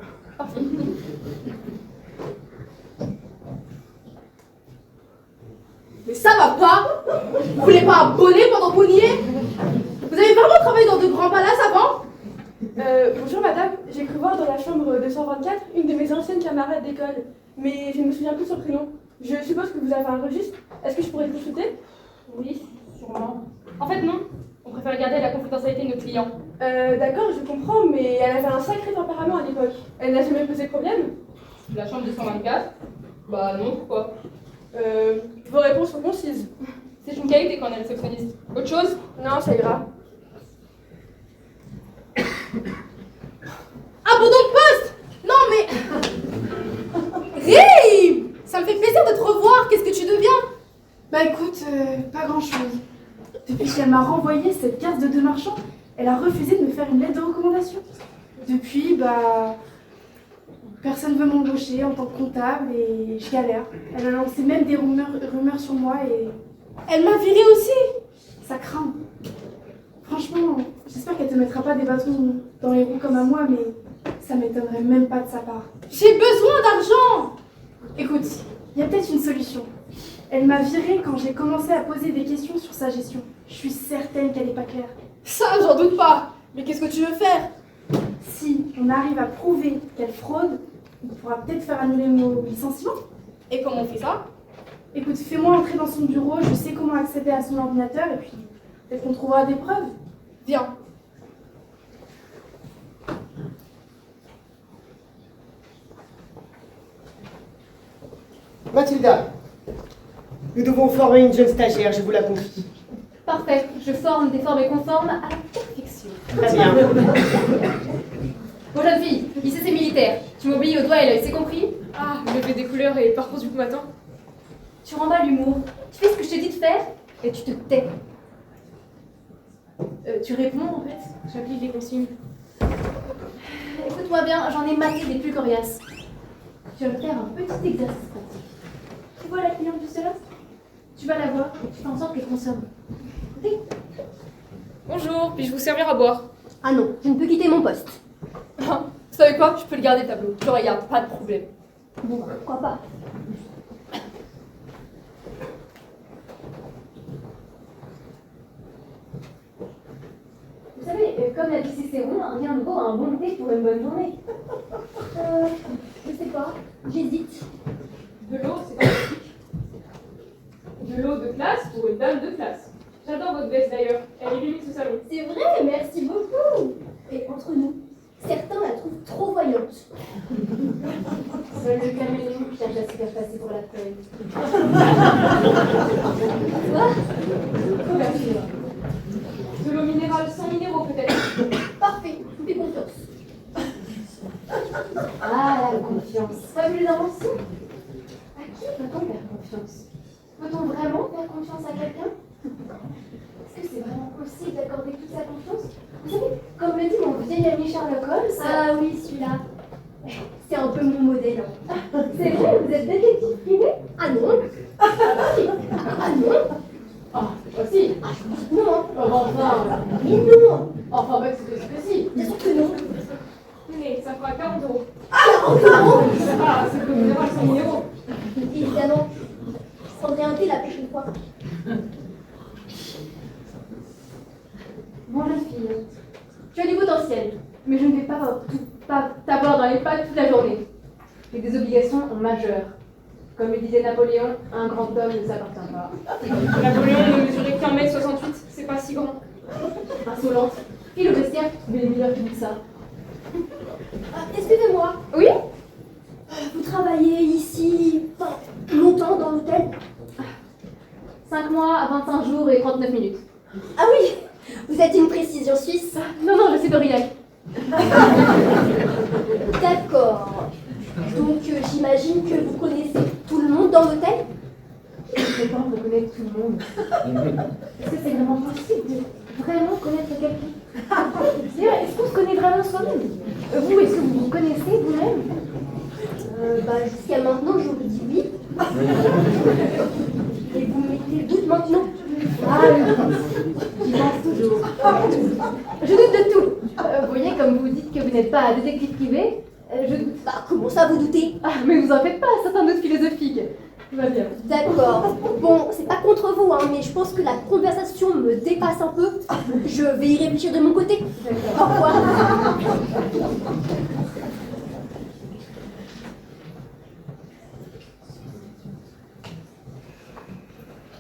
Mais ça va pas? Vous voulez pas un bonnet pendant que vous y êtes? Vous avez vraiment travaillé dans de grands palaces avant? Bonjour madame, j'ai cru voir dans la chambre 224 une de mes anciennes camarades d'école, mais je ne me souviens plus son prénom. Je suppose que vous avez un registre. Est-ce que je pourrais le consulter? Oui, sûrement. En fait, non. On préfère garder la confidentialité de nos clients. D'accord, je comprends, mais elle avait un sacré tempérament à l'époque. Elle n'a jamais posé problème? La chambre 224? Bah non, pourquoi? Vos réponses sont concises. C'est une qualité quand on est réceptionniste. Autre chose? Non, ça ira. Abandon de poste! Non mais... Rime! Ça me fait plaisir de te revoir, qu'est-ce que tu deviens? Bah écoute, pas grand chose. qu'elle m'a renvoyé cette carte de deux marchands, elle a refusé de me faire une lettre de recommandation. Depuis, personne ne veut m'embaucher en tant que comptable et je galère. Elle a lancé même des rumeurs sur moi et elle m'a virée aussi. Ça craint. Franchement, j'espère qu'elle te mettra pas des bâtons dans les roues comme à moi, mais ça m'étonnerait même pas de sa part. J'ai besoin d'argent! Écoute, il y a peut-être une solution. Elle m'a virée quand j'ai commencé à poser des questions sur sa gestion. Je suis certaine qu'elle n'est pas claire. Ça, j'en doute pas. Mais qu'est-ce que tu veux faire? Si on arrive à prouver qu'elle fraude, on pourra peut-être faire annuler nos licenciements. Et comment on fait ça? Écoute, fais-moi entrer dans son bureau, je sais comment accéder à son ordinateur et puis peut-être qu'on trouvera des preuves. Viens. Mathilda, nous devons former une jeune stagiaire, je vous la confie. Parfait, je forme des formés conformes à la perfection. Très bien. Bon, jeune fille, lycée c'est militaire. Tu m'oublies au doigt et l'œil, c'est compris? Ah, lever des couleurs et parcours du combattant. Tu rends mal l'humour. Tu fais ce que je t'ai dit de faire et tu te tais. Tu réponds en fait? J'applique les consignes. Écoute-moi bien, j'en ai maté des plus coriaces. Tu vas me faire un petit exercice pratique. Tu vois la cliente du Céleste? Tu vas la voir et tu fais en sorte qu'elle consomme. Ok? Bonjour, puis-je vous servir à boire? Ah non, je ne peux quitter mon poste. Ah, vous savez quoi? Je peux le garder, le tableau. Je le regarde, pas de problème. Bon, pourquoi pas? Vous savez, comme la vie Cicéron, rien ne vaut un bon thé pour une bonne journée. Je sais pas, j'hésite. De l'eau, c'est fantastique. De l'eau de classe pour une dame de classe. J'adore votre veste d'ailleurs, elle illumine ce salon. C'est vrai, merci beaucoup. Et entre nous, certains la trouvent trop voyante. Seul le caméléon cherche à se faire passer pour la feuille. Quoi? De l'eau minérale sans minéraux peut-être. Parfait, je vous fais confiance. Ah, la confiance. Fabuleuse invention. À qui peut-on faire confiance? Peut-on vraiment faire confiance à quelqu'un? Est-ce que c'est vraiment possible d'accorder toute sa confiance? Vous savez, comme le dit mon vieil ami Sherlock Holmes... Ah oui, celui-là. C'est un peu mon modèle. C'est vrai, vous êtes détective privé? Ah non? Ah non? Ah, c'est possible. Non. Enfin, Mais non. enfin, bah, c'est possible. Bien sûr que non. Tenez, ça fera 40 euros. Ah, encore. Ah, c'est le minérale sans minéraux. Évidemment. Je prendrai un thé la prochaine fois. Bon, jeune fille, tu as du potentiel, mais je ne vais pas t'avoir dans les pattes toute la journée. J'ai des obligations majeures. Comme le disait Napoléon, un grand homme ne s'appartient pas. Napoléon ne mesurait qu'1 m 68, c'est pas si grand. Insolente. File au vestiaire pour trouver les meilleurs qui disent ça. Ah, excusez-moi. Oui? Vous travaillez ici, enfin, longtemps dans l'hôtel? 5 mois à 25 jours et 39 minutes. Ah oui, vous êtes une précision suisse. Non, je suis d'Aurillac. D'accord. Donc j'imagine que vous connaissez tout le monde dans l'hôtel? Je ne peux pas me connaître tout le monde. Est-ce que c'est vraiment possible de vraiment connaître quelqu'un? D'ailleurs, est-ce qu'on se connaît vraiment soi-même? Vous, est-ce que vous vous connaissez vous-même? Jusqu'à maintenant, je vous dis oui. Et vous mettez le doute maintenant? Ah, j'y pense toujours. Je doute de tout. Vous voyez, comme vous dites que vous n'êtes pas détective privé, je doute. Comment ça, vous doutez? Ah, mais vous en faites pas, c'est un doute philosophique. Tout va bien. D'accord. Bon, c'est pas contre vous, hein, mais je pense que la conversation me dépasse un peu. Je vais y réfléchir de mon côté. Au revoir.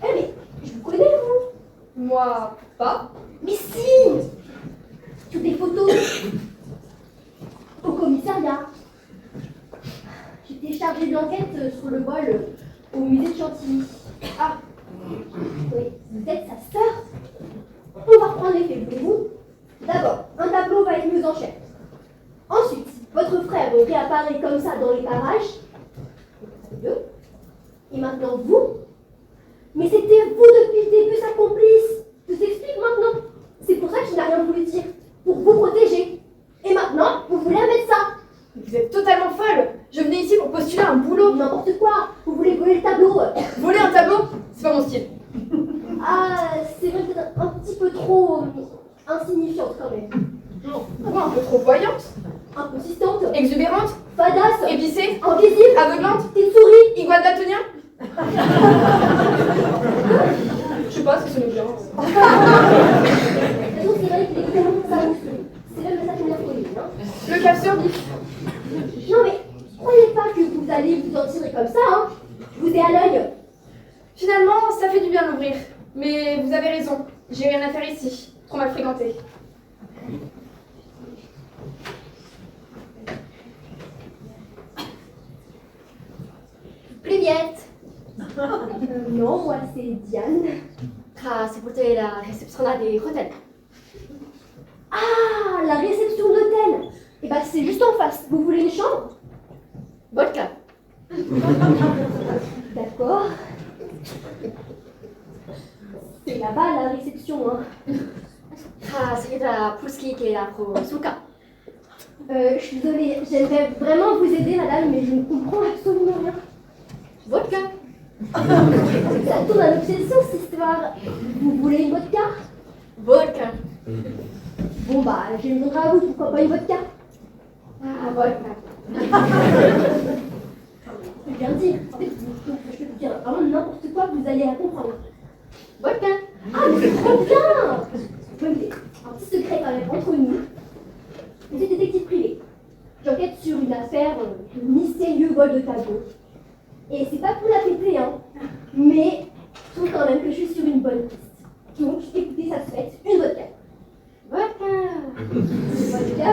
Eh mais, je vous connais, vous? Moi, pas. Mais si! Sur des photos. Au commissariat. J'étais chargée de l'enquête sur le vol au musée de Chantilly. Ah! Oui, vous êtes sa sœur? On va reprendre les faits, voulez-vous? D'abord, un tableau va être mis en chair. Ensuite, votre frère réapparaît comme ça dans les parages. Et maintenant vous? Mais c'était vous depuis le début sa complice! Tout s'explique maintenant. C'est pour ça qu'il n'a rien voulu dire. Pour vous protéger. Et maintenant, vous voulez un médecin. Vous êtes totalement folle. Je venais ici pour postuler un boulot. N'importe quoi. Vous voulez voler le tableau. Voler un tableau, c'est pas mon style. Ah, c'est vrai que peut-être un petit peu trop insignifiante quand même. Non, pourquoi un peu trop voyante, Inconsistante. exubérante, Fadasse. épicée, Invisible. aveuglante, Petite souris. igual daltonien. Je sais pas ce que ça nous vient. De toute façon, c'est vrai qu'il est tellement ça aussi. C'est même ça qui m'a connu, hein. Le cap sur bif. Non mais, croyez pas que vous allez vous en tirer comme ça, hein. Je vous ai à l'œil. Finalement, ça fait du bien de l'ouvrir. Mais vous avez raison, j'ai rien à faire ici. Trop mal fréquenté. Привет. Non, moi c'est Diane. Ah, c'est pour la réception là des hôtels. Ah, la réception d'hôtel. Eh ben c'est juste en face. Vous voulez une chambre? Vodka. D'accord. C'est là-bas la réception, hein. Ah, c'est la Polski qui est là pour Souka. Je suis désolée, j'aimerais vraiment vous aider, madame, mais je ne comprends absolument rien. Vodka. Ça tourne à l'obsession, cette histoire. Vous voulez une vodka? Vodka. Bon bah, je vais me rendre à vous, pourquoi pas une vodka? Ah, vodka. Je viens de dire, en fait, je peux vous dire vraiment n'importe quoi, vous allez la comprendre. Vodka. Ah, mais c'est trop bien! Bon, écoutez, un petit secret quand même entre nous. Je suis détective privé. J'enquête sur une affaire de mystérieux vol de tableau. Et c'est pas pour la péter, hein. Mais je trouve quand même que je suis sur une bonne piste. Donc, écoutez, ça se fait, une vodka. Vodka.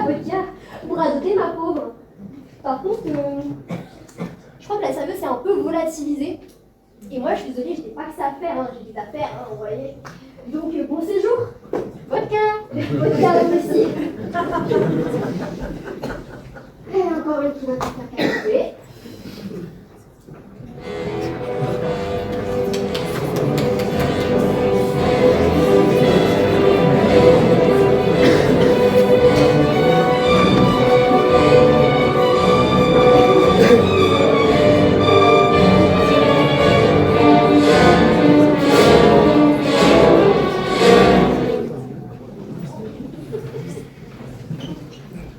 Vodka. Pour adoter ma pauvre. Par contre, je crois que la serveuse s'est un peu volatilisée. Et moi, je suis désolée, je n'ai pas que ça à faire, hein. J'ai des affaires, hein, vous voyez. Donc, bon séjour. Vodka. Vodka aussi. Et encore une qui va te faire calculer.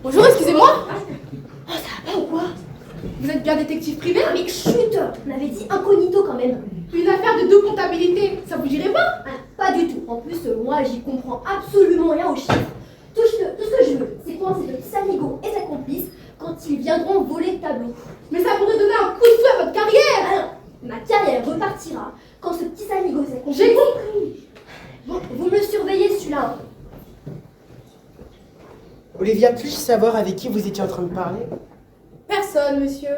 Bonjour, excusez-moi. Oh, ça va pas ou quoi? Vous êtes bien détective privé? Ah, mais chut! On avait dit incognito quand même. Une affaire de deux comptabilités, ça vous dirait pas? Ah, pas du tout. En plus, moi, j'y comprends absolument rien aux chiffres. Tout ce que je veux, c'est coincer le petit Sanigo et sa complice quand ils viendront voler le tableau. Mais ça pourrait donner un coup de feu à votre carrière. Alors, ma carrière repartira quand ce petit Sanigo et sa complice... J'ai compris. Bon, vous me surveillez celui-là. Olivia, puis-je savoir avec qui vous étiez en train de parler? Personne, monsieur.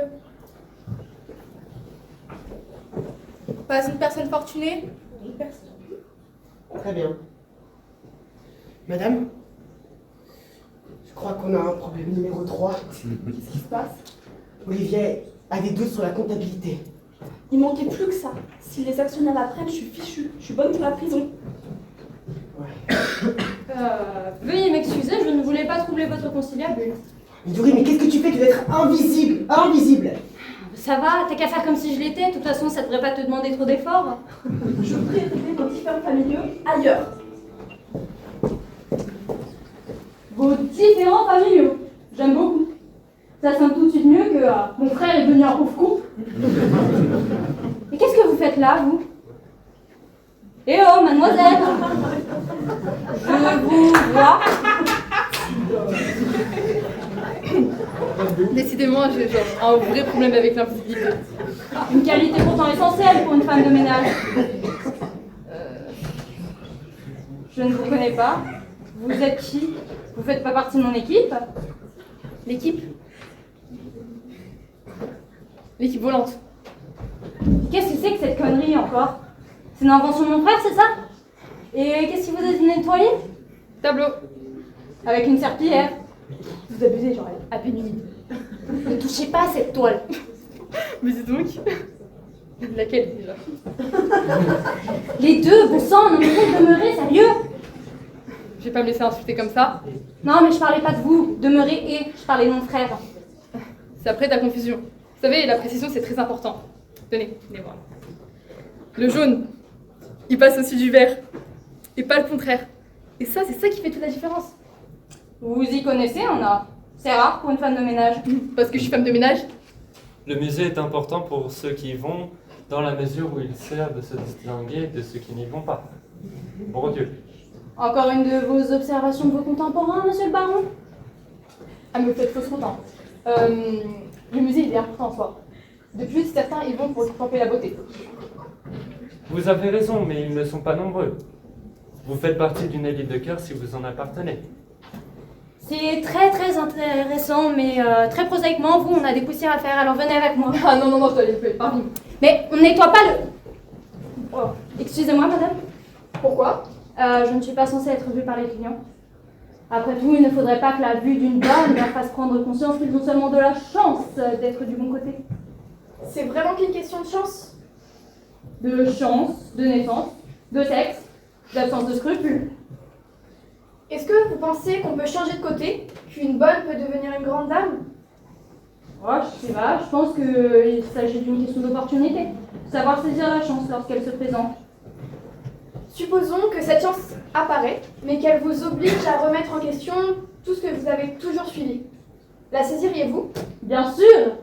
Pas une personne fortunée? Une personne. Très bien. Madame, je crois qu'on a un problème numéro 3. Qu'est-ce qui se passe? Olivia a des doutes sur la comptabilité. Il manquait plus que ça. Si les actionnaires l'apprennent, je suis fichue. Je suis bonne pour la prison. Veuillez m'excuser, je ne voulais pas troubler votre conciliabule. Yuri, mais qu'est-ce que tu fais que d'être invisible? Invisible! Ça va, t'as qu'à faire comme si je l'étais, de toute façon ça devrait pas te demander trop d'efforts. Je voudrais régler vos différents familiaux ailleurs. Vos différents familiaux, j'aime beaucoup. Ça sonne tout de suite mieux que mon frère est devenu un pauvre con. Mais qu'est-ce que vous faites là, vous? Eh oh, mademoiselle! Je vous vois. Décidément, j'ai genre un vrai problème avec l'invisibilité. Une qualité pourtant essentielle pour une femme de ménage. Je ne vous connais pas. Vous êtes qui? Vous faites pas partie de mon équipe? L'équipe? L'équipe volante. Qu'est-ce que c'est que cette connerie encore? C'est une invention de mon frère, c'est ça? Et qu'est-ce qui vous a donné nettoyer? Tableau. Avec une serpillière. Vous abusez, genre à peine humide. Ne touchez pas à cette toile. Mais dis donc. Laquelle déjà? Les deux, bon sang, non mais vous demeurez, sérieux? Je vais pas me laisser insulter comme ça. Non mais je parlais pas de vous, demeurez et je parlais de mon frère. C'est après ta confusion. Vous savez, la précision c'est très important. Tenez, venez voir. Le jaune, il passe au-dessus du vert. Et pas le contraire. Et ça, c'est ça qui fait toute la différence. Vous y connaissez, on a. C'est rare pour une femme de ménage. Parce que je suis femme de ménage. Le musée est important pour ceux qui y vont, dans la mesure où il sert de se distinguer de ceux qui n'y vont pas. Bon Dieu. Encore une de vos observations de vos contemporains, monsieur le baron? Ah, mais vous faites fausse content. Le musée, il est important en soi. De plus, certains y vont pour contempler la beauté. Vous avez raison, mais ils ne sont pas nombreux. Vous faites partie d'une élite de cœur si vous en appartenez. C'est très intéressant, mais très prosaïquement, vous, on a des poussières à faire, alors venez avec moi. Ah non, je dois les faire, pardon. Mais on nettoie pas le... Oh, excusez-moi, madame. Pourquoi? Je ne suis pas censée être vue par les clients. Après tout, il ne faudrait pas que la vue d'une dame leur fasse prendre conscience qu'ils ont seulement de la chance d'être du bon côté. C'est vraiment qu'une question de chance? De chance, de naissance, de sexe, d'absence de scrupules. Est-ce que vous pensez qu'on peut changer de côté? Qu'une bonne peut devenir une grande dame? Oh, je sais pas, je pense qu'il s'agit d'une question d'opportunité. Savoir saisir la chance lorsqu'elle se présente. Supposons que cette chance apparaît, mais qu'elle vous oblige à remettre en question tout ce que vous avez toujours suivi. La saisiriez-vous? Bien sûr!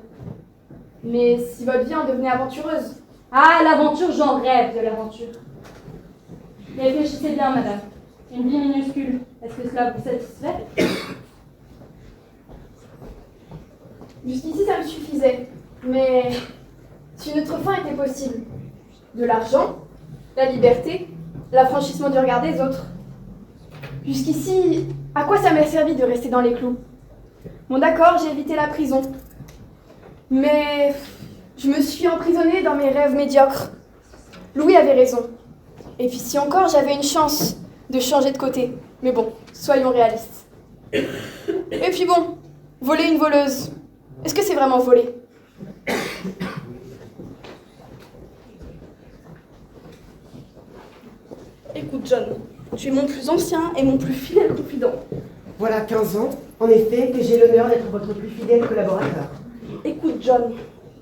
Mais si votre vie en devenait aventureuse? Ah, l'aventure, j'en rêve de l'aventure. Réfléchissez bien, madame. Une vie minuscule, est-ce que cela vous satisfait? Jusqu'ici, ça me suffisait. Mais si une autre fin était possible, de l'argent, la liberté, l'affranchissement du regard des autres. Jusqu'ici, à quoi ça m'a servi de rester dans les clous? Bon d'accord, j'ai évité la prison. Mais je me suis emprisonnée dans mes rêves médiocres. Louis avait raison. Et puis si encore j'avais une chance de changer de côté. Mais bon, soyons réalistes. Et puis bon, voler une voleuse. Est-ce que c'est vraiment voler? Écoute, John, tu es mon plus ancien et mon plus fidèle confident. Voilà 15 ans, en effet, que j'ai l'honneur d'être votre plus fidèle collaborateur. Écoute, John,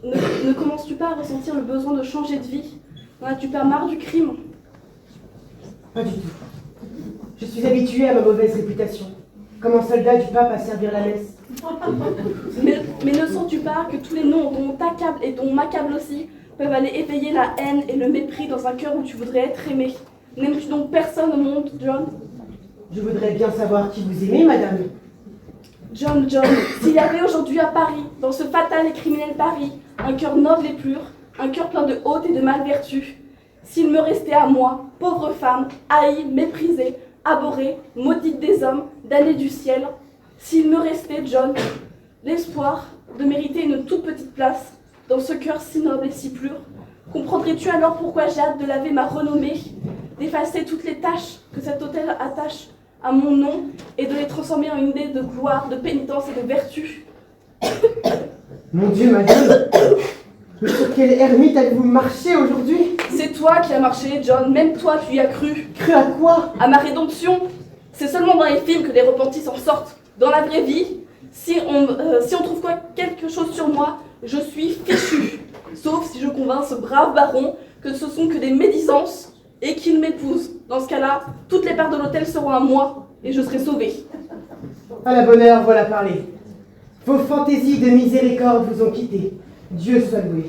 ne commences-tu pas à ressentir le besoin de changer de vie? N'en as-tu pas marre du crime? Pas du tout. Je suis habituée à ma mauvaise réputation, comme un soldat du pape à servir la messe. Mais ne sens-tu pas que tous les noms dont on t'accable et dont on m'accable aussi peuvent aller éveiller la haine et le mépris dans un cœur où tu voudrais être aimé? N'aimes-tu donc personne au monde, John? Je voudrais bien savoir qui vous aimez, madame. John, s'il y avait aujourd'hui à Paris, dans ce fatal et criminel Paris, un cœur noble et pur, un cœur plein de haute et de malvertus, s'il me restait à moi, pauvre femme, haïe, méprisée, abhorrée, maudite des hommes, damnée du ciel, s'il me restait, John, l'espoir de mériter une toute petite place dans ce cœur si noble et si pur, comprendrais-tu alors pourquoi j'ai hâte de laver ma renommée, d'effacer toutes les taches que cet autel attache à mon nom et de les transformer en une idée de gloire, de pénitence et de vertu? Mon Dieu, madame, mais sur quelle ermite avez-vous marché aujourd'hui? C'est toi qui as marché, John, même toi tu y as cru. Cru à quoi? À ma rédemption. C'est seulement dans les films que les repentis s'en sortent. Dans la vraie vie, si on trouve quelque chose sur moi, je suis fichu. Sauf si je convainc ce brave baron que ce sont que des médisances et qu'il m'épouse. Dans ce cas-là, toutes les parts de l'hôtel seront à moi et je serai sauvée. À la bonne heure, voilà parler. Vos fantaisies de miséricorde vous ont quitté. Dieu soit loué.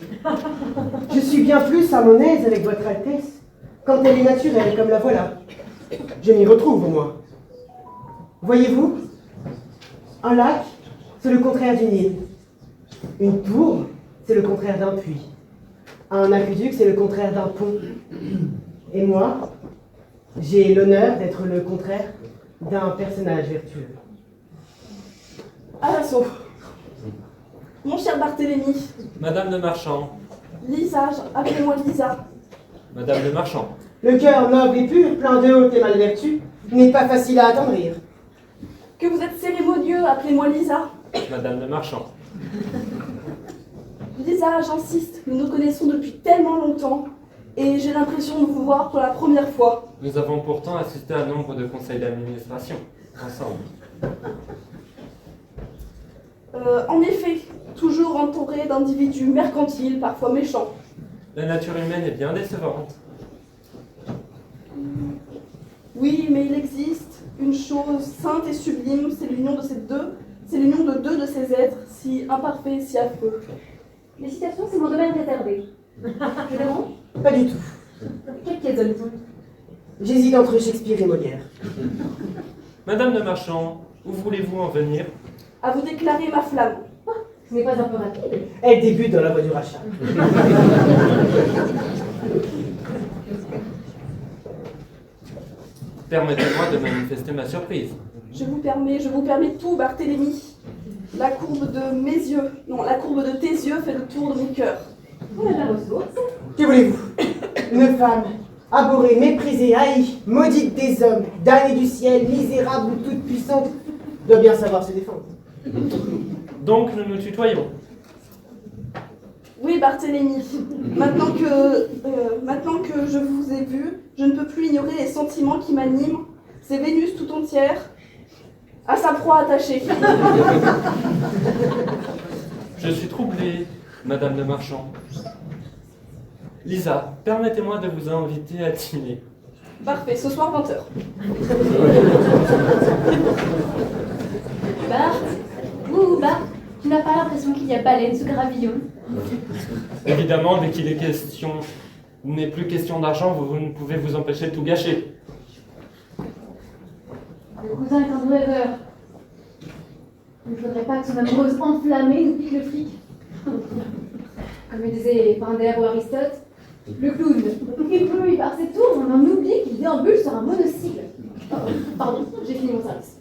Je suis bien plus à mon aise avec votre Altesse quand elle est naturelle comme la voilà. Je m'y retrouve au moins. Voyez-vous, un lac, c'est le contraire d'une île. Une tour, c'est le contraire d'un puits. Un aqueduc, c'est le contraire d'un pont. Et moi, j'ai l'honneur d'être le contraire d'un personnage vertueux. À l'assaut. Mon cher Barthélemy. Madame de Marchand. Lisa, appelez-moi Lisa. Madame de Marchand. Le cœur noble et pur, plein de haute et malvertu, n'est pas facile à attendrir. Que vous êtes cérémonieux, appelez-moi Lisa. Madame de Marchand. Lisa, j'insiste, nous nous connaissons depuis tellement longtemps et j'ai l'impression de vous voir pour la première fois. Nous avons pourtant assisté à nombre de conseils d'administration, ensemble. En effet, toujours entouré d'individus mercantiles, parfois méchants. La nature humaine est bien décevante. Oui, mais il existe une chose sainte et sublime, c'est l'union de ces deux, c'est l'union de deux de ces êtres, si imparfaits, si affreux. Les citations, c'est mon domaine réservé. Je dérange? Pas du tout. Quelle pièce donne-t-on? J'hésite entre Shakespeare et Molière. Madame de Marchand, où voulez-vous en venir? À vous déclarer ma flamme. Ce n'est pas un peu rapide? Elle débute dans la voie du rachat. Permettez-moi de manifester ma surprise. Je vous permets tout, Barthélemy. La courbe de mes yeux, non, la courbe de tes yeux fait le tour de mon cœur. On a de la ressource. Que voulez-vous? Une femme, abhorrée, méprisée, haïe, maudite des hommes, damnée du ciel, misérable ou toute puissante, doit bien savoir se défendre. Donc nous nous tutoyons. Oui, Barthélemy. Maintenant que je vous ai vu, je ne peux plus ignorer les sentiments qui m'animent. C'est Vénus tout entière, à sa proie attachée. Je suis troublé, Madame de Marchand. Lisa, permettez-moi de vous inviter à dîner. Parfait, ce soir 20h. Bart, tu n'as pas l'impression qu'il y a baleine sous gravillon? Évidemment, dès qu'il est question, n'est plus question d'argent, vous ne pouvez vous empêcher de tout gâcher. Le cousin est un rêveur. Il ne faudrait pas que son amoureuse enflammée nous pique le fric. Comme le disait Pindare ou Aristote, le clown ébloui par ses tours, on en oublie qu'il déambule sur un monocycle. Oh, pardon, j'ai fini mon service.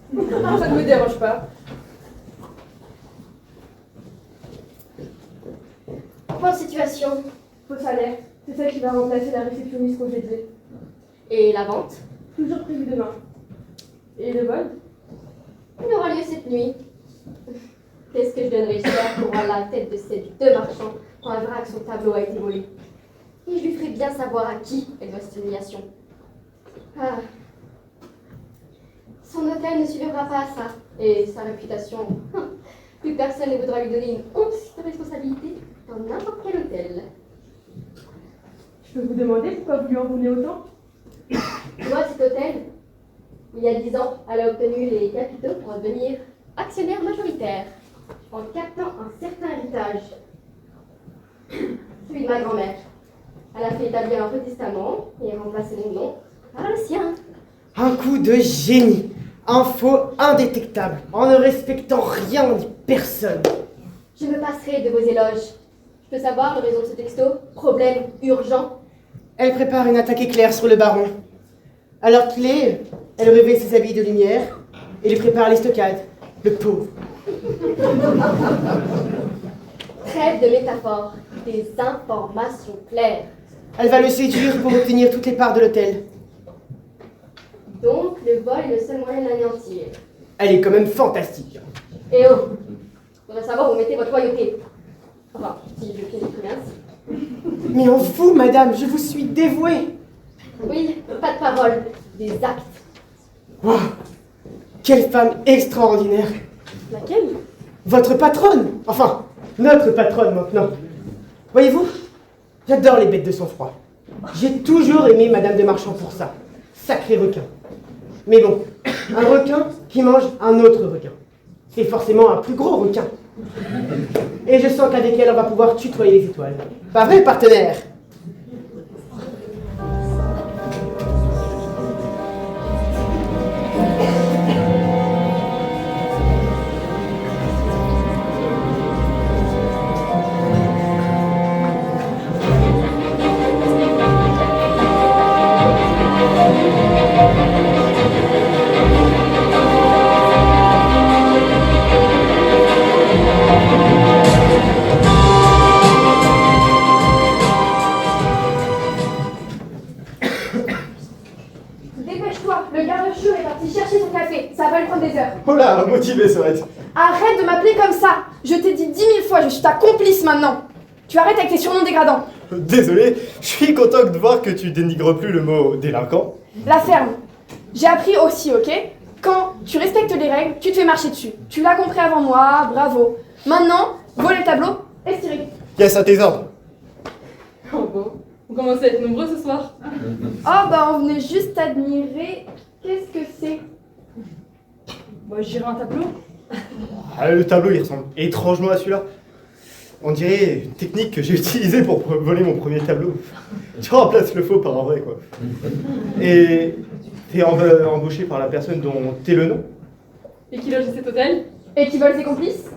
Ça ne me dérange pas. Point de situation. Faux salaire, c'est celle qui va remplacer la réceptionniste congédiée. Et la vente? Toujours prévu demain. Et le vol? Il aura lieu cette nuit. Qu'est-ce que je donnerais cher pour voir la tête de ces deux marchands quand elle verra que son tableau a été volé? Et je lui ferai bien savoir à qui elle doit cette humiliation. Ah. Son hôtel ne survivra pas à ça. Et sa réputation, plus personne ne voudra lui donner une once de responsabilité dans n'importe quel hôtel. Je peux vous demander pourquoi vous lui en voulez autant? Tu vois cet hôtel? Il y a 10 ans, elle a obtenu les capitaux pour devenir actionnaire majoritaire en captant un certain héritage. Celui de ma grand-mère. Elle a fait établir un faux testament et remplacé mon nom par le sien. Un coup de génie. Un faux indétectable, en ne respectant rien ni personne. Je me passerai de vos éloges. Je peux savoir le raison de ce texto? Problème urgent. Elle prépare une attaque éclair sur le baron. Alors qu'il est, elle revêt ses habits de lumière et lui prépare les stockades. Le pauvre. Trêve de métaphores, des informations claires. Elle va le séduire pour obtenir toutes les parts de l'hôtel. Donc, le vol est le seul moyen de l'anéantir. Elle est quand même fantastique. Eh oh! Faudrait savoir où vous mettez votre royauté. Enfin, si je puis l'exprimer ainsi. Mais en vous, madame, je vous suis dévouée. Oui, pas de parole, des actes. Oh, quelle femme extraordinaire. Laquelle? Votre patronne. Enfin, notre patronne maintenant. Voyez-vous, j'adore les bêtes de sang-froid. J'ai toujours aimé Madame de Marchand pour ça. Sacré requin. Mais bon, un requin qui mange un autre requin. C'est forcément un plus gros requin. Et je sens qu'avec elle, on va pouvoir tutoyer les étoiles. Pas vrai, partenaire? Dépêche-toi, le garde-chou est parti chercher son café. Ça va lui prendre des heures. Oh là, motivé, ça va être. Arrête de m'appeler comme ça. Je t'ai dit 10 000 fois, je suis ta complice maintenant. Tu arrêtes avec tes surnoms dégradants. Désolé, je suis content de voir que tu dénigres plus le mot délinquant. La ferme. J'ai appris aussi, ok? Quand tu respectes les règles, tu te fais marcher dessus. Tu l'as compris avant moi, bravo. Maintenant, voler le tableau et se tirer. Yes, à tes ordres. Oh bon, vous commencez à être nombreux ce soir. Oh bah on venait juste admirer. Qu'est-ce que c'est? Bah j'irai un tableau. Ah, le tableau, il ressemble étrangement à celui-là. On dirait une technique que j'ai utilisée pour voler mon premier tableau. Tu remplaces le faux par un vrai, quoi. Et t'es embauché par la personne dont t'es le nom? Et qui loge à cet hôtel? Et qui vole ses complices?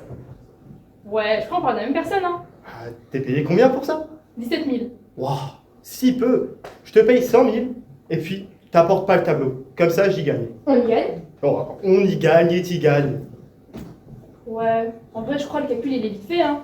Ouais, je crois qu'on parle de la même personne, hein. Ah, t'es payé combien pour ça? 17 000. Waouh, si peu. Je te paye 100 000 et puis t'apportes pas le tableau. Comme ça, j'y gagne. On y gagne? Oh, on y gagne et t'y gagnes. Ouais, en vrai je crois le calcul il est vite fait, hein.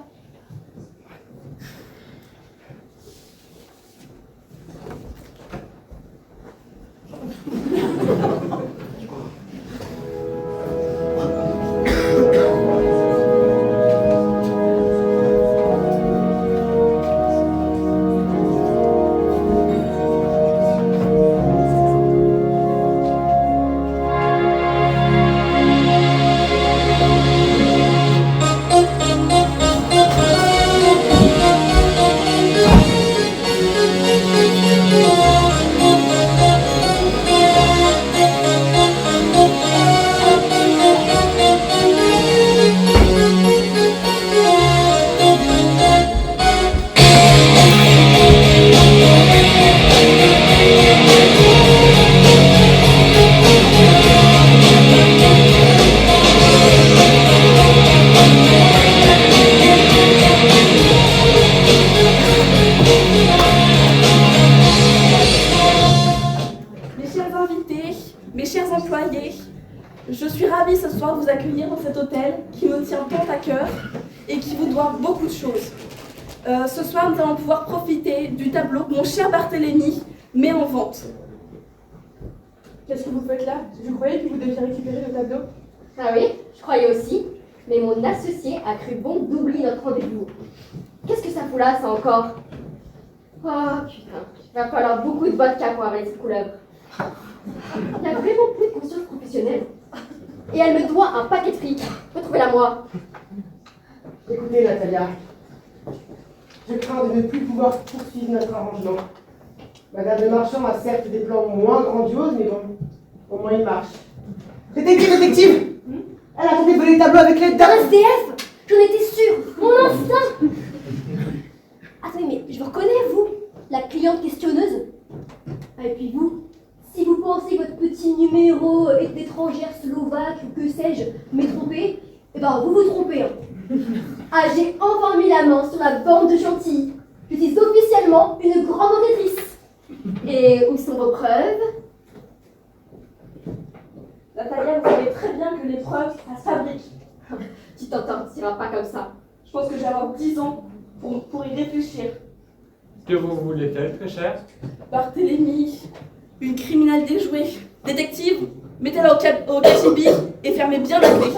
Mes chers employés, je suis ravie ce soir de vous accueillir dans cet hôtel qui me tient tant à cœur et qui vous doit beaucoup de choses. Ce soir, nous allons pouvoir profiter du tableau que mon cher Barthélemy met en vente. Qu'est-ce que vous faites là? Je croyais que vous deviez récupérer le tableau. Ah oui, je croyais aussi, mais mon associé a cru bon d'oublier notre rendez-vous. Qu'est-ce que ça fout là, ça encore? Oh putain, il va falloir beaucoup de vodka pour avaler cette couleuvre. Il n'a vraiment plus de conscience professionnelle. Et elle me doit un paquet de fric. Retrouvez-la moi. Écoutez, Natalia, je crains de ne plus pouvoir poursuivre notre arrangement. Madame de Marchand a certes des plans moins grandioses, mais bon, au moins il marche. Détective! Elle a tenté de voler le tableau avec l'aide d'un SDF! J'en étais sûre! Mon instinct! Attendez, mais je vous reconnais, vous, la cliente questionneuse. Ah, et puis vous, si vous pensez que votre petit numéro est d'étrangère slovaque ou que sais-je, m'est trompé, eh ben vous vous trompez. Hein. Ah, j'ai enfin mis la main sur la bande de Chantilly. Je suis officiellement une grande enquêtrice. Et où sont vos preuves? Natalia, vous savez très bien que les preuves, ça se fabrique. Tu t'entends, ça va pas comme ça. Je pense que j'ai avoir 10 ans pour y réfléchir. Que vous voulez-elle, très cher? Barthélemy, une criminelle déjouée. Détective, mettez-la au cachibi et fermez bien la clé.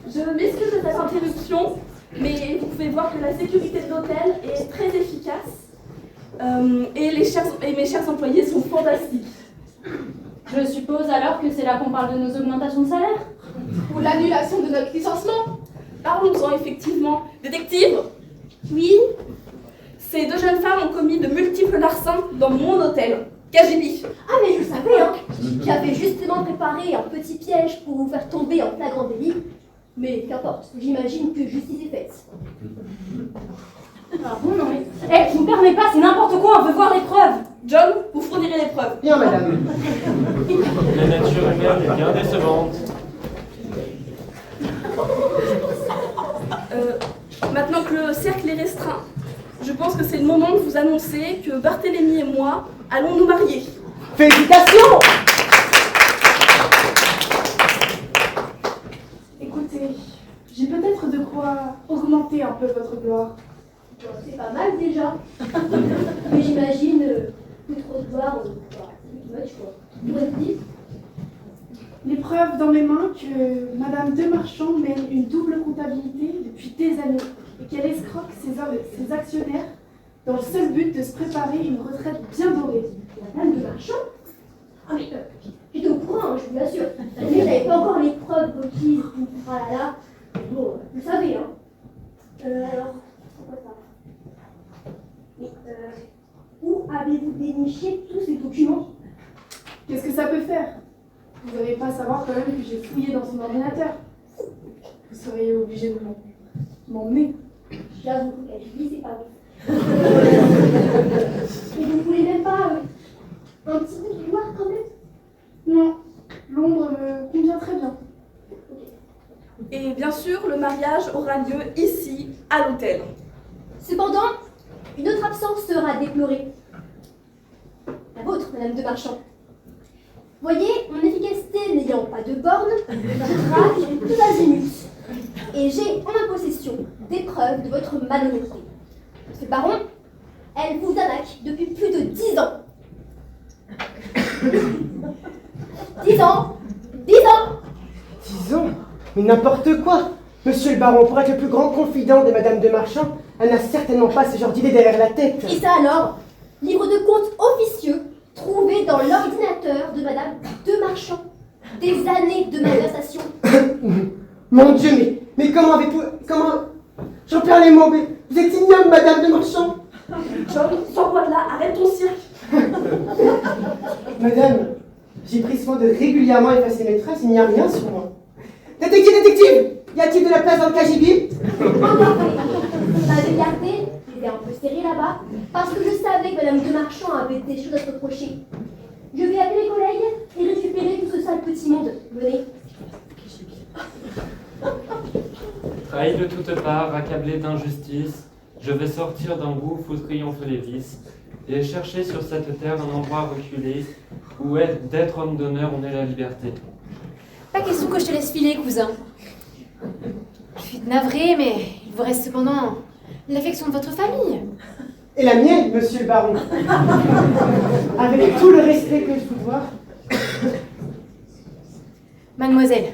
Je m'excuse de cette interruption, mais vous pouvez voir que la sécurité de l'hôtel est très efficace. Et mes chers employés sont fantastiques. Je suppose alors que c'est là qu'on parle de nos augmentations de salaire? Ou l'annulation de notre licenciement. Parlons-en effectivement. Détective? Oui? Ces deux jeunes femmes ont commis de multiples larcins dans mon hôtel. KGB. Ah mais je savais, hein. J'avais justement préparé un petit piège pour vous faire tomber en flagrant délit. Mais qu'importe, j'imagine que justice est faite. Ah bon, non mais... Eh, je vous permets pas, c'est n'importe quoi, on veut voir les preuves. John, vous fournirez les preuves. Bien, madame. La nature humaine est bien décevante. Maintenant que le cercle est restreint, je pense que c'est le moment de vous annoncer que Barthélemy et moi allons nous marier. Félicitations! Écoutez, j'ai peut-être de quoi augmenter un peu votre gloire. C'est pas mal déjà. Mais j'imagine plus trop de gloire, c'est too much quoi. Vous avez dit? Les preuves dans mes mains que Madame Demarchand mène une double comptabilité depuis des années. et qu'elle escroque ses actionnaires dans le seul but de se préparer une retraite bien dorée. La dame de Marchand? Ah mais, j'étais au courant, hein, je vous l'assure. Mais je n'avais pas encore les preuves requises. Ah là là. Bon, vous savez, hein. Alors, pourquoi ça? Mais, où avez-vous déniché tous ces documents? Qu'est-ce que ça peut faire? Vous n'allez pas savoir quand même que j'ai fouillé dans son ordinateur. Vous seriez obligé de m'emmener. J'avoue qu'elle dit, c'est pas vrai. Et vous voulez même pas un petit bout de gloire quand même? Non, l'ombre me convient très bien. Et bien sûr, le mariage aura lieu ici, à l'hôtel. Cependant, une autre absence sera déplorée. La vôtre, Madame de Marchand. Voyez, mon efficacité n'ayant pas de borne, je traque tout azimut. Et j'ai en ma possession des preuves de votre malhonnêteté. Ce baron, elle vous attaque depuis plus de 10 ans. 10 ans 10 ans 10 ans? Mais n'importe quoi! Monsieur le baron, pour être le plus grand confident de Madame de Marchand, elle n'a certainement pas ce genre d'idée derrière la tête. Et ça alors? Livre de compte officieux trouvé dans l'ordinateur de Madame de Marchand. Des années de malversation. Mon Dieu, mais comment avez-vous... Comment... J'en perds les mots, mais vous êtes ignoble, Madame de Marchand. John, sors-moi de là, arrête ton cirque. Madame, j'ai pris soin de régulièrement effacer mes traces, il n'y a rien sur moi. Détective, détective! Y a-t-il de la place dans le KGB? Vous m'avez gardé, j'étais un peu serré là-bas, parce que je savais que Madame de Marchand avait des choses à se reprocher. Je vais appeler les collègues et récupérer tout ce sale petit monde. Venez. Trahi de toutes parts, accablé d'injustice, je vais sortir d'un gouffre où triomphent les vices, et chercher sur cette terre un endroit reculé, où d'être homme d'honneur on est la liberté. Pas question que je te laisse filer, cousin. Je suis navrée, mais il vous reste cependant l'affection de votre famille. Et la mienne, monsieur le baron. Avec tout le respect que je vous dois. Mademoiselle,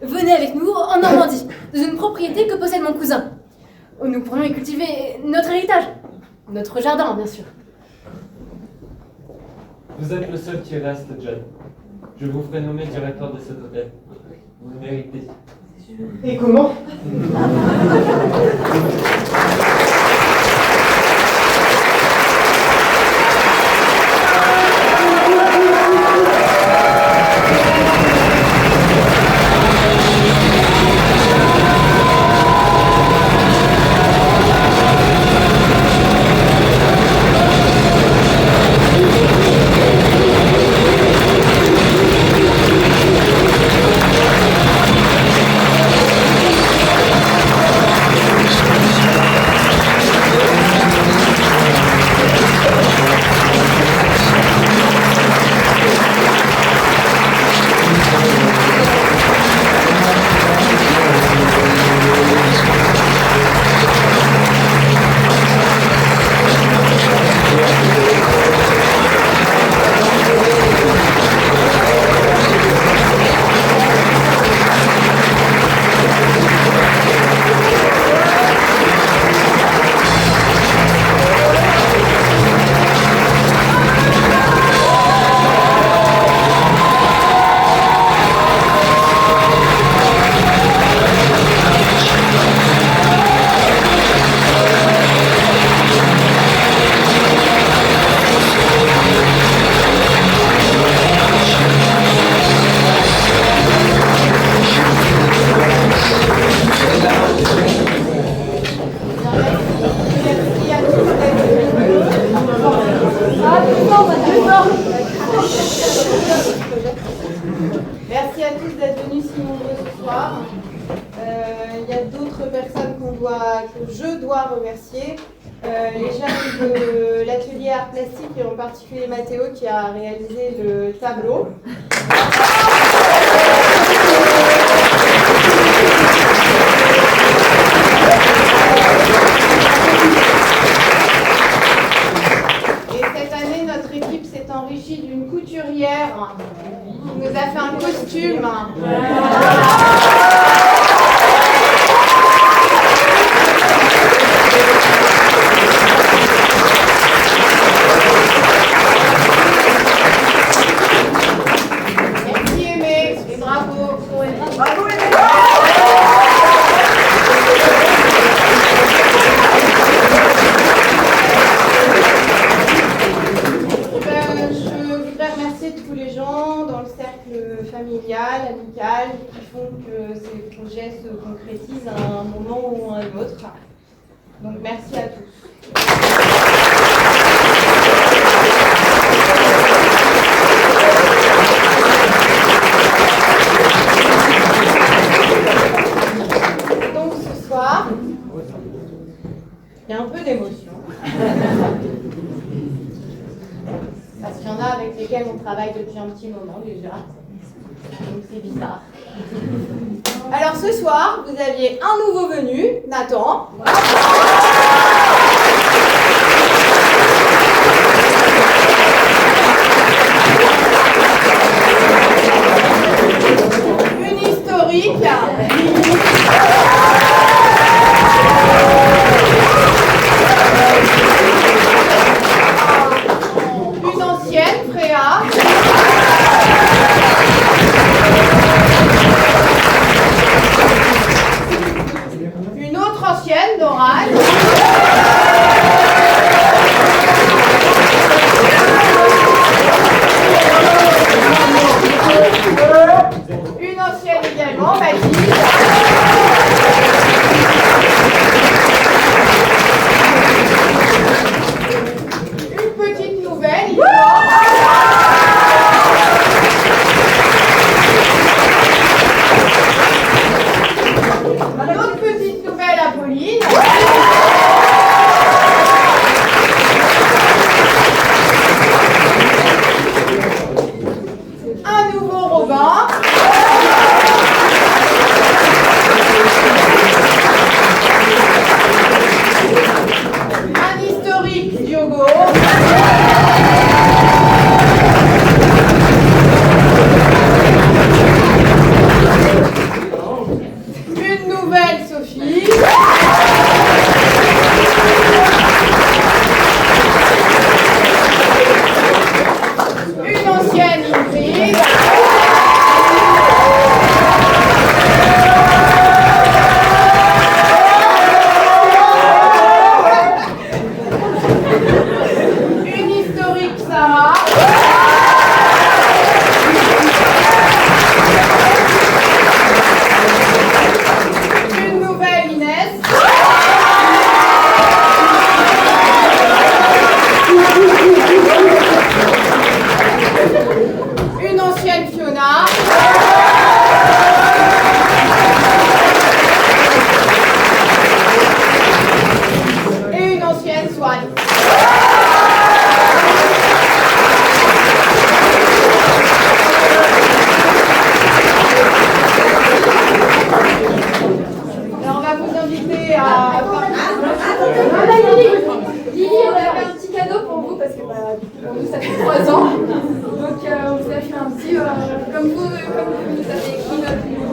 venez avec nous en Normandie, dans une propriété que possède mon cousin. Nous pourrions y cultiver notre héritage. Notre jardin, bien sûr. Vous êtes le seul qui reste, John. Je vous ferai nommer directeur de cet hôtel. Vous le méritez. Et comment? Merci à tous d'être venus si nombreux ce soir. Il y a d'autres personnes que je dois remercier. Les jeunes de l'atelier art plastique et en particulier Mathéo qui a réalisé le tableau. Et cette année, notre équipe s'est enrichie d'une couturière qui nous a fait un costume. Voilà. Donc merci à tous. Donc ce soir, il y a un peu d'émotion. Parce qu'il y en a avec lesquels on travaille depuis un petit moment déjà. Donc c'est bizarre. Alors ce soir, vous aviez un nouveau venu, Nathan. Une historique. Une ancienne, Fréa. Une autre ancienne, Doral. Une ancienne également, Mathilde. Une petite nouvelle, Yvan. Une autre petite nouvelle, Apolline. Un nouveau Robin. Un historique, Diogo. Une nouvelle, Sophie. Une ancienne, Ingrid. Une historique, Sarah. Une nouvelle, Inès. Une ancienne, Fiona. Et une ancienne, Swan. Alors on va vous inviter à... Lily, on avait un petit cadeau pour vous parce que pour nous ça fait 3 ans. Donc on vous a fait un petit, comme vous nous avez écrit notre nom,